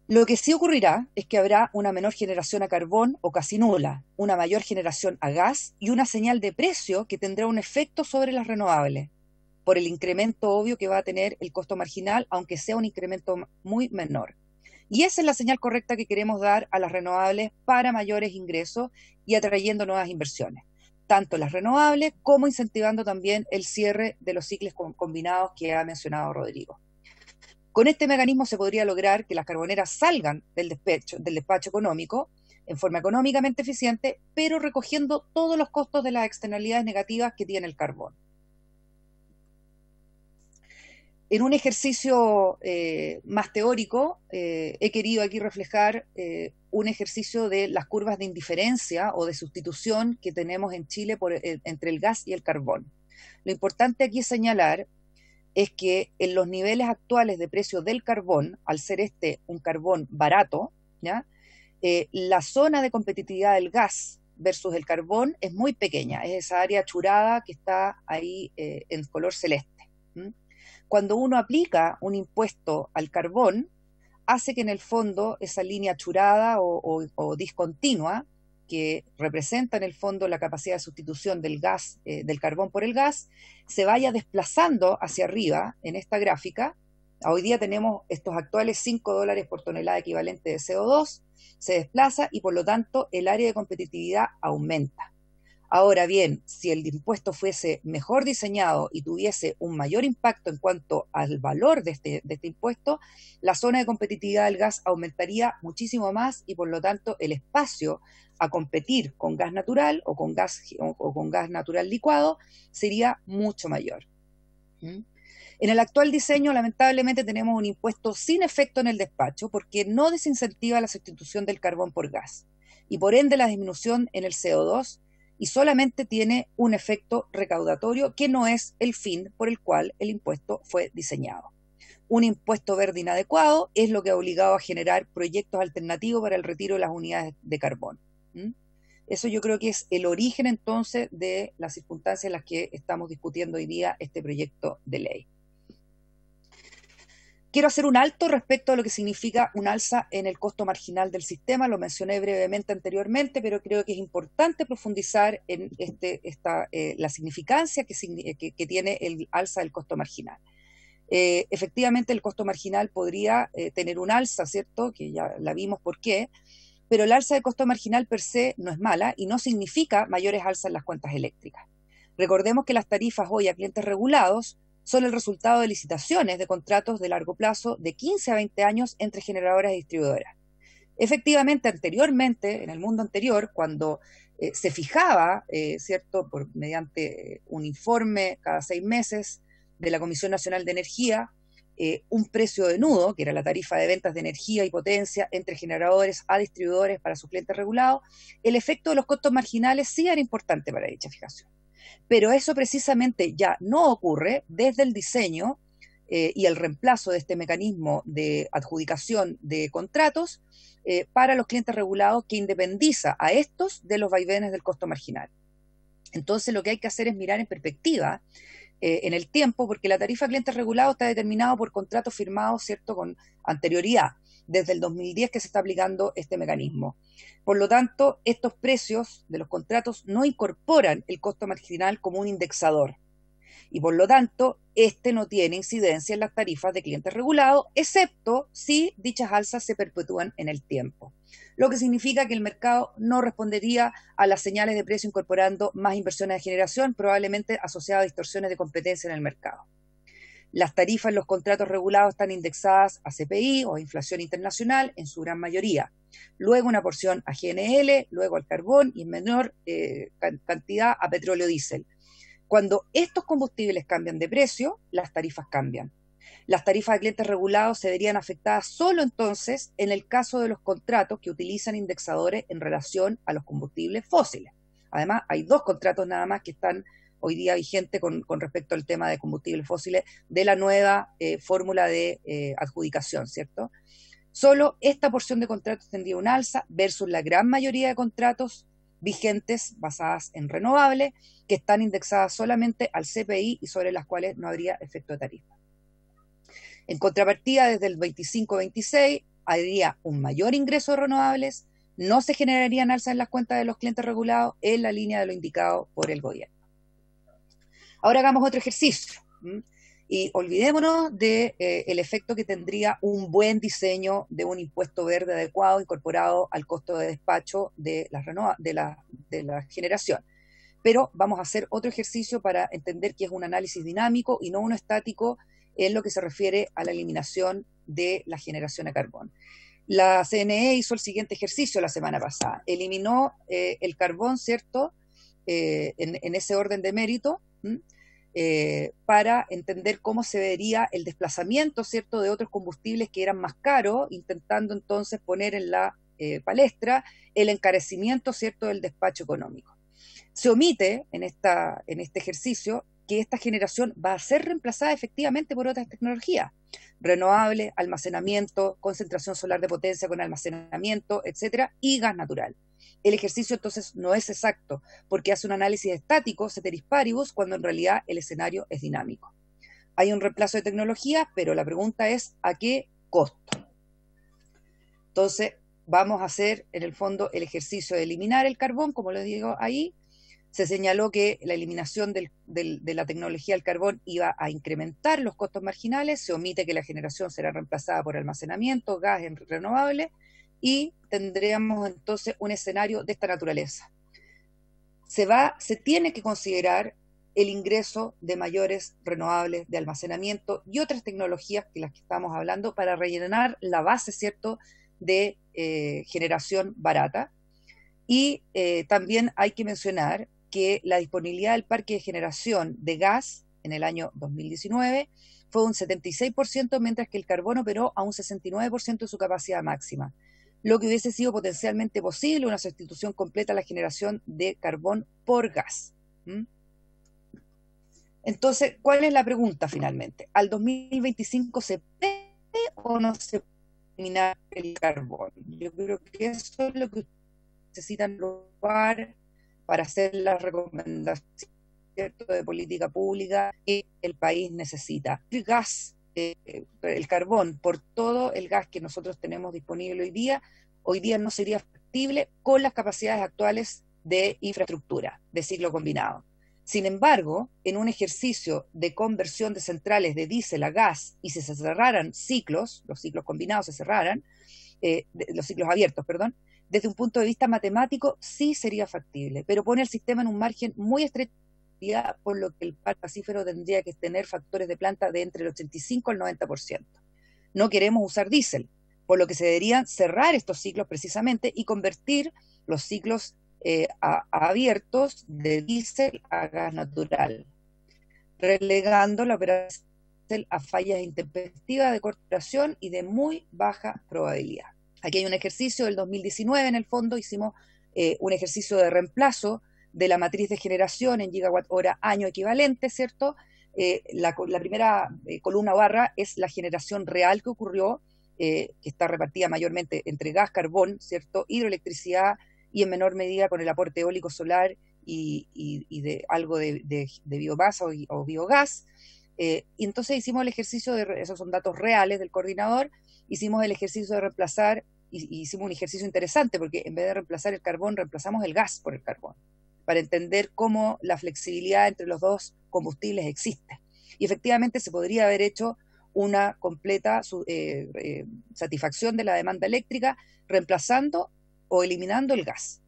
Lo que sí ocurrirá es que habrá una menor generación a carbón o casi nula, una mayor generación a gas y una señal de precio que tendrá un efecto sobre las renovables, por el incremento obvio que va a tener el costo marginal, aunque sea un incremento muy menor. Y esa es la señal correcta que queremos dar a las renovables para mayores ingresos y atrayendo nuevas inversiones, tanto las renovables como incentivando también el cierre de los ciclos combinados que ha mencionado Rodrigo. Con este mecanismo se podría lograr que las carboneras salgan del despacho económico en forma económicamente eficiente, pero recogiendo todos los costos de las externalidades negativas que tiene el carbón. En un ejercicio más teórico, he querido aquí reflejar un ejercicio de las curvas de indiferencia o de sustitución que tenemos en Chile entre el gas y el carbón. Lo importante aquí es señalar es que en los niveles actuales de precio del carbón, al ser este un carbón barato, ¿ya? La zona de competitividad del gas versus el carbón es muy pequeña, es esa área achurada que está ahí en color celeste. Cuando uno aplica un impuesto al carbón, hace que en el fondo esa línea churada o discontinua, que representa en el fondo la capacidad de sustitución del gas, del carbón por el gas, se vaya desplazando hacia arriba en esta gráfica. Hoy día tenemos estos actuales $5 por tonelada equivalente de CO2, se desplaza y por lo tanto el área de competitividad aumenta. Ahora bien, si el impuesto fuese mejor diseñado y tuviese un mayor impacto en cuanto al valor de este impuesto, la zona de competitividad del gas aumentaría muchísimo más y por lo tanto el espacio a competir con gas natural o con gas natural licuado sería mucho mayor. En el actual diseño, lamentablemente, tenemos un impuesto sin efecto en el despacho porque no desincentiva la sustitución del carbón por gas y por ende la disminución en el CO2, y solamente tiene un efecto recaudatorio que no es el fin por el cual el impuesto fue diseñado. Un impuesto verde inadecuado es lo que ha obligado a generar proyectos alternativos para el retiro de las unidades de carbón. Eso yo creo que es el origen entonces de las circunstancias en las que estamos discutiendo hoy día este proyecto de ley. Quiero hacer un alto respecto a lo que significa un alza en el costo marginal del sistema, lo mencioné brevemente anteriormente, pero creo que es importante profundizar en la significancia que tiene el alza del costo marginal. Efectivamente, el costo marginal podría tener un alza, ¿cierto? Que ya la vimos por qué, pero el alza del costo marginal per se no es mala y no significa mayores alzas en las cuentas eléctricas. Recordemos que las tarifas hoy a clientes regulados son el resultado de licitaciones de contratos de largo plazo de 15 a 20 años entre generadoras y distribuidoras. Efectivamente, anteriormente, en el mundo anterior, cuando se fijaba, ¿cierto?, mediante un informe cada 6 meses de la Comisión Nacional de Energía, un precio de nudo, que era la tarifa de ventas de energía y potencia entre generadores a distribuidores para sus clientes regulados, el efecto de los costos marginales sí era importante para dicha fijación. Pero eso precisamente ya no ocurre desde el diseño y el reemplazo de este mecanismo de adjudicación de contratos para los clientes regulados, que independiza a estos de los vaivenes del costo marginal. Entonces lo que hay que hacer es mirar en perspectiva en el tiempo, porque la tarifa de clientes regulados está determinada por contratos firmados, ¿cierto?, con anterioridad, desde el 2010 que se está aplicando este mecanismo. Por lo tanto, estos precios de los contratos no incorporan el costo marginal como un indexador. Y por lo tanto, este no tiene incidencia en las tarifas de clientes regulados, excepto si dichas alzas se perpetúan en el tiempo. Lo que significa que el mercado no respondería a las señales de precio incorporando más inversiones de generación, probablemente asociadas a distorsiones de competencia en el mercado. Las tarifas en los contratos regulados están indexadas a CPI o a inflación internacional en su gran mayoría. Luego una porción a GNL, luego al carbón y en menor cantidad a petróleo diésel. Cuando estos combustibles cambian de precio, las tarifas cambian. Las tarifas de clientes regulados se verían afectadas solo entonces en el caso de los contratos que utilizan indexadores en relación a los combustibles fósiles. Además, hay 2 contratos nada más que están hoy día vigente con respecto al tema de combustibles fósiles de la nueva fórmula de adjudicación, ¿cierto? Solo esta porción de contratos tendría un alza versus la gran mayoría de contratos vigentes basadas en renovables que están indexadas solamente al CPI y sobre las cuales no habría efecto de tarifa. En contrapartida, desde el 25-26 habría un mayor ingreso de renovables, no se generarían alzas en las cuentas de los clientes regulados en la línea de lo indicado por el gobierno. Ahora hagamos otro ejercicio y olvidémonos del efecto que tendría un buen diseño de un impuesto verde adecuado incorporado al costo de despacho de la generación. Pero vamos a hacer otro ejercicio para entender que es un análisis dinámico y no uno estático en lo que se refiere a la eliminación de la generación a carbón. La CNE hizo el siguiente ejercicio la semana pasada. Eliminó el carbón, ¿cierto?, en ese orden de mérito, para entender cómo se vería el desplazamiento, ¿cierto?, de otros combustibles que eran más caros, intentando entonces poner en la palestra el encarecimiento, ¿cierto?, del despacho económico. Se omite en este ejercicio que esta generación va a ser reemplazada efectivamente por otras tecnologías, renovable, almacenamiento, concentración solar de potencia con almacenamiento, etcétera, y gas natural. El ejercicio entonces no es exacto, porque hace un análisis estático, ceteris paribus, cuando en realidad el escenario es dinámico. Hay un reemplazo de tecnología, pero la pregunta es ¿a qué costo? Entonces, vamos a hacer, en el fondo, el ejercicio de eliminar el carbón, como les digo ahí. Se señaló que la eliminación de la tecnología del carbón iba a incrementar los costos marginales, se omite que la generación será reemplazada por almacenamiento, gas en renovables, y tendríamos entonces un escenario de esta naturaleza. Se tiene que considerar el ingreso de mayores renovables de almacenamiento y otras tecnologías que las que estamos hablando para rellenar la base, ¿cierto?, de generación barata. Y también hay que mencionar que la disponibilidad del parque de generación de gas en el año 2019 fue un 76%, mientras que el carbón operó a un 69% de su capacidad máxima, lo que hubiese sido potencialmente posible una sustitución completa a la generación de carbón por gas. Entonces, ¿cuál es la pregunta finalmente? ¿Al 2025 se puede o no se puede eliminar el carbón? Yo creo que eso es lo que necesitan probar para hacer las recomendaciones de política pública que el país necesita. El gas, el carbón, por todo el gas que nosotros tenemos disponible hoy día no sería factible con las capacidades actuales de infraestructura, de ciclo combinado. Sin embargo, en un ejercicio de conversión de centrales de diésel a gas, y si se cerraran ciclos, los ciclos combinados se cerraran, los ciclos abiertos, perdón, desde un punto de vista matemático sí sería factible, pero pone el sistema en un margen muy estrecho, por lo que el parque gasífero tendría que tener factores de planta de entre el 85 al 90%. No queremos usar diésel, por lo que se deberían cerrar estos ciclos precisamente y convertir los ciclos abiertos de diésel a gas natural, relegando la operación a fallas intempestivas de corta duración y de muy baja probabilidad. Aquí hay un ejercicio del 2019, en el fondo hicimos un ejercicio de reemplazo de la matriz de generación en gigawatt hora año equivalente, ¿cierto? La primera columna barra es la generación real que ocurrió, que está repartida mayormente entre gas, carbón, ¿cierto?, hidroelectricidad y en menor medida con el aporte eólico solar y de algo de biomasa o biogás. Y entonces hicimos el ejercicio, esos son datos reales del coordinador, hicimos el ejercicio de reemplazar, y hicimos un ejercicio interesante porque en vez de reemplazar el carbón, reemplazamos el gas por el carbón, para entender cómo la flexibilidad entre los dos combustibles existe. Y efectivamente se podría haber hecho una completa satisfacción de la demanda eléctrica reemplazando o eliminando el gas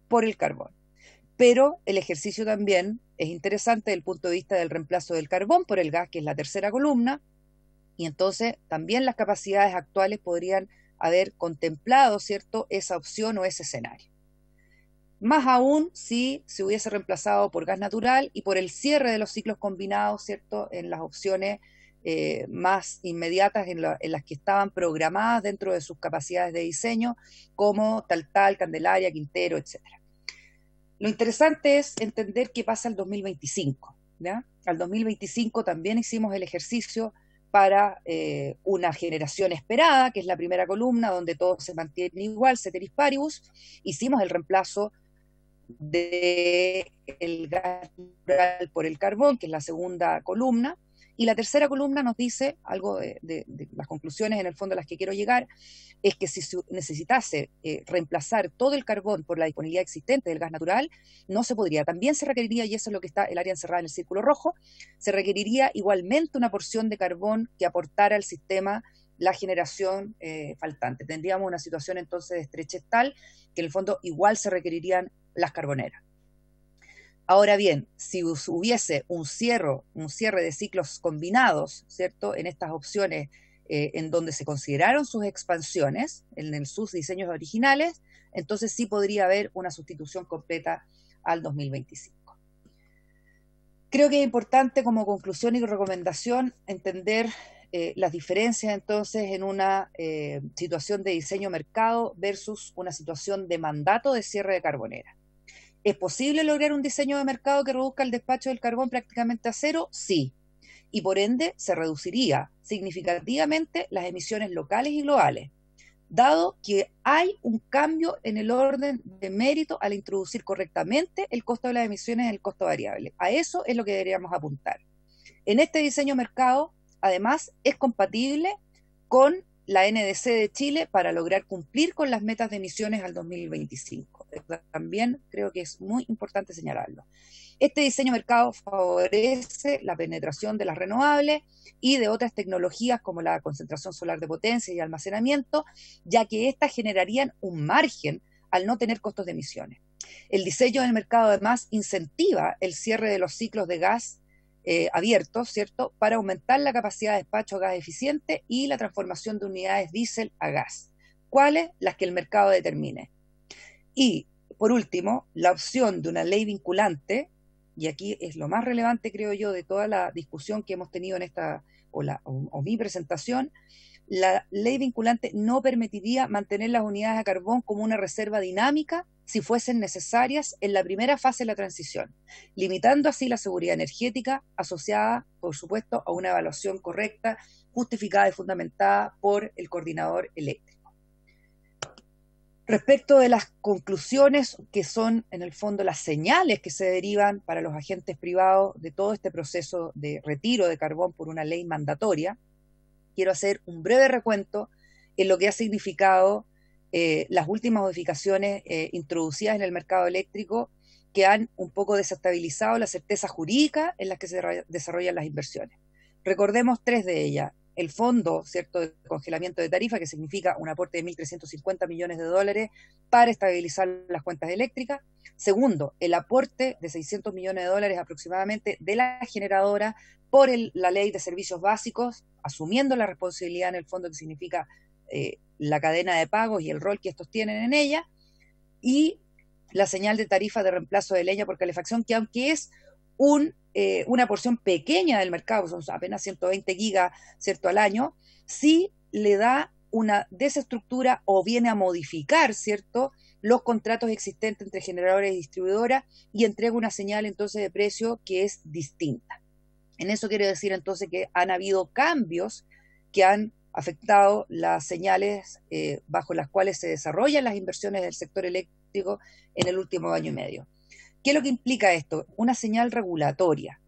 por el carbón. Pero el ejercicio también es interesante desde el punto de vista del reemplazo del carbón por el gas, que es la tercera columna, y entonces también las capacidades actuales podrían haber contemplado, ¿cierto?, esa opción o ese escenario. Más aún si se hubiese reemplazado por gas natural y por el cierre de los ciclos combinados, ¿cierto?, en las opciones más inmediatas, en las que estaban programadas dentro de sus capacidades de diseño, como Taltal, Candelaria, Quintero, etc. Lo interesante es entender qué pasa al 2025, ¿ya? Al 2025 también hicimos el ejercicio para una generación esperada, que es la primera columna, donde todo se mantiene igual, ceteris paribus. Hicimos el reemplazo del gas natural por el carbón, que es la segunda columna, y la tercera columna nos dice algo de las conclusiones en el fondo a las que quiero llegar, es que si se necesitase reemplazar todo el carbón por la disponibilidad existente del gas natural, no se podría. También se requeriría, y eso es lo que está el área encerrada en el círculo rojo, se requeriría igualmente una porción de carbón que aportara al sistema la generación faltante. Tendríamos una situación entonces de estrechez tal que en el fondo igual se requerirían las carboneras. Ahora bien, si hubiese un cierre de ciclos combinados, ¿cierto?, en estas opciones en donde se consideraron sus expansiones, en sus diseños originales, entonces sí podría haber una sustitución completa al 2025. Creo que es importante como conclusión y recomendación entender las diferencias entonces en una situación de diseño mercado versus una situación de mandato de cierre de carbonera. ¿Es posible lograr un diseño de mercado que reduzca el despacho del carbón prácticamente a cero? Sí. Y por ende se reduciría significativamente las emisiones locales y globales, dado que hay un cambio en el orden de mérito al introducir correctamente el costo de las emisiones en el costo variable. A eso es lo que deberíamos apuntar. En este diseño de mercado, además, es compatible con la NDC de Chile para lograr cumplir con las metas de emisiones al 2025. También creo que es muy importante señalarlo. Este diseño de mercado favorece la penetración de las renovables y de otras tecnologías como la concentración solar de potencia y almacenamiento, ya que éstas generarían un margen al no tener costos de emisiones. El diseño del mercado además incentiva el cierre de los ciclos de gas abiertos, ¿cierto?, para aumentar la capacidad de despacho a gas eficiente y la transformación de unidades diésel a gas. ¿Cuáles? Las que el mercado determine. Y, por último, la opción de una ley vinculante, y aquí es lo más relevante, creo yo, de toda la discusión que hemos tenido en esta, o mi presentación, la ley vinculante no permitiría mantener las unidades a carbón como una reserva dinámica si fuesen necesarias en la primera fase de la transición, limitando así la seguridad energética asociada, por supuesto, a una evaluación correcta, justificada y fundamentada por el coordinador eléctrico. Respecto de las conclusiones, que son en el fondo las señales que se derivan para los agentes privados de todo este proceso de retiro de carbón por una ley mandatoria, quiero hacer un breve recuento en lo que ha significado las últimas modificaciones introducidas en el mercado eléctrico, que han un poco desestabilizado la certeza jurídica en la que se desarrollan las inversiones. Recordemos tres de ellas. El fondo, ¿cierto?, de congelamiento de tarifa, que significa un aporte de 1.350 millones de dólares para estabilizar las cuentas eléctricas. Segundo, el aporte de 600 millones de dólares aproximadamente de la generadora por la ley de servicios básicos, asumiendo la responsabilidad en el fondo que significa la cadena de pagos y el rol que estos tienen en ella, y la señal de tarifa de reemplazo de leña por calefacción, que aunque es una porción pequeña del mercado, son apenas 120 gigas, ¿cierto?, al año, sí le da una desestructura o viene a modificar, ¿cierto?, los contratos existentes entre generadores y distribuidoras, y entrega una señal entonces de precio que es distinta. En eso quiere decir entonces que han habido cambios que han afectado las señales bajo las cuales se desarrollan las inversiones del sector eléctrico en el último año y medio. ¿Qué es lo que implica esto? Una señal regulatoria.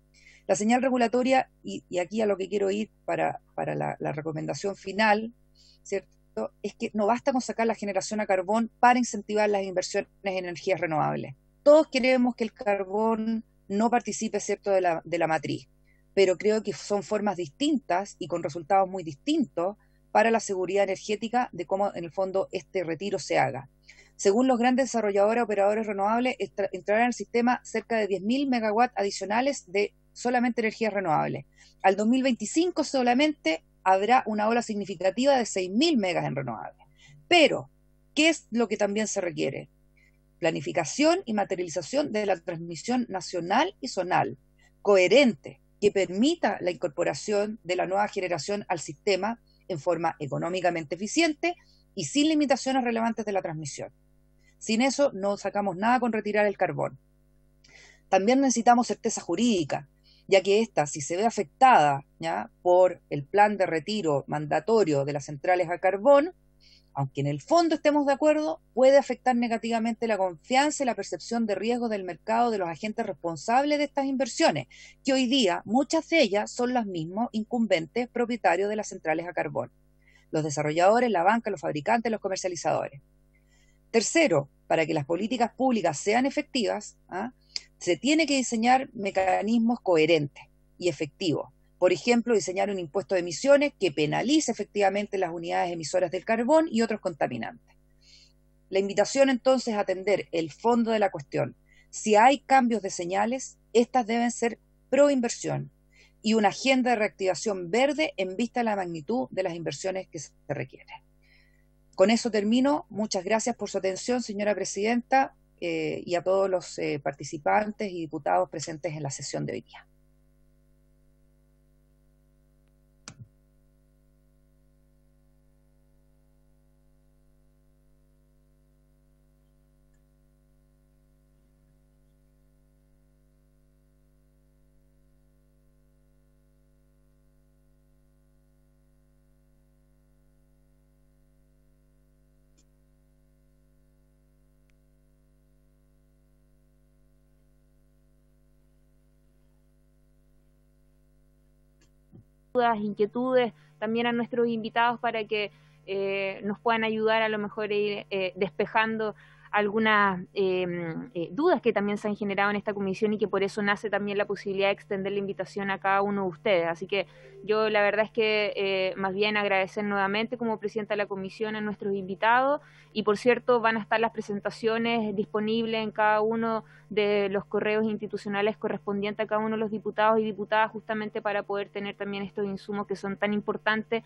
La señal regulatoria, y aquí a lo que quiero ir para la recomendación final, ¿cierto?, es que no basta con sacar la generación a carbón para incentivar las inversiones en energías renovables. Todos queremos que el carbón no participe, ¿cierto?, de la matriz, pero creo que son formas distintas y con resultados muy distintos para la seguridad energética de cómo en el fondo este retiro se haga. Según los grandes desarrolladores operadores renovables, entrarán al sistema cerca de 10.000 megawatts adicionales de solamente energías renovables. Al 2025 solamente habrá una ola significativa de 6.000 megas en renovables. Pero, ¿qué es lo que también se requiere? Planificación y materialización de la transmisión nacional y zonal, coherente, que permita la incorporación de la nueva generación al sistema en forma económicamente eficiente y sin limitaciones relevantes de la transmisión. Sin eso no sacamos nada con retirar el carbón. También necesitamos certeza jurídica, ya que esta, si se ve afectada, ¿ya?, por el plan de retiro mandatorio de las centrales a carbón, aunque en el fondo estemos de acuerdo, puede afectar negativamente la confianza y la percepción de riesgo del mercado de los agentes responsables de estas inversiones, que hoy día muchas de ellas son los mismos incumbentes propietarios de las centrales a carbón: los desarrolladores, la banca, los fabricantes, los comercializadores. Tercero, para que las políticas públicas sean efectivas, se tiene que diseñar mecanismos coherentes y efectivos. Por ejemplo, diseñar un impuesto de emisiones que penalice efectivamente las unidades emisoras del carbón y otros contaminantes. La invitación entonces es a atender el fondo de la cuestión. Si hay cambios de señales, estas deben ser pro inversión y una agenda de reactivación verde en vista de la magnitud de las inversiones que se requieren. Con eso termino. Muchas gracias por su atención, señora presidenta, y a todos los participantes y diputados presentes en la sesión de hoy día. Dudas, inquietudes, también a nuestros invitados para que nos puedan ayudar a lo mejor a ir despejando algunas dudas que también se han generado en esta comisión y que por eso nace también la posibilidad de extender la invitación a cada uno de ustedes. Así que yo la verdad es que más bien agradecer nuevamente como presidenta de la comisión a nuestros invitados y por cierto van a estar las presentaciones disponibles en cada uno de los correos institucionales correspondientes a cada uno de los diputados y diputadas justamente para poder tener también estos insumos que son tan importantes,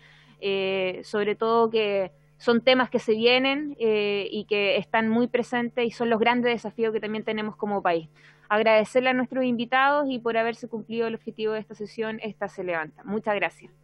sobre todo que son temas que se vienen y que están muy presentes y son los grandes desafíos que también tenemos como país. Agradecerle a nuestros invitados y por haberse cumplido el objetivo de esta sesión, esta se levanta. Muchas gracias.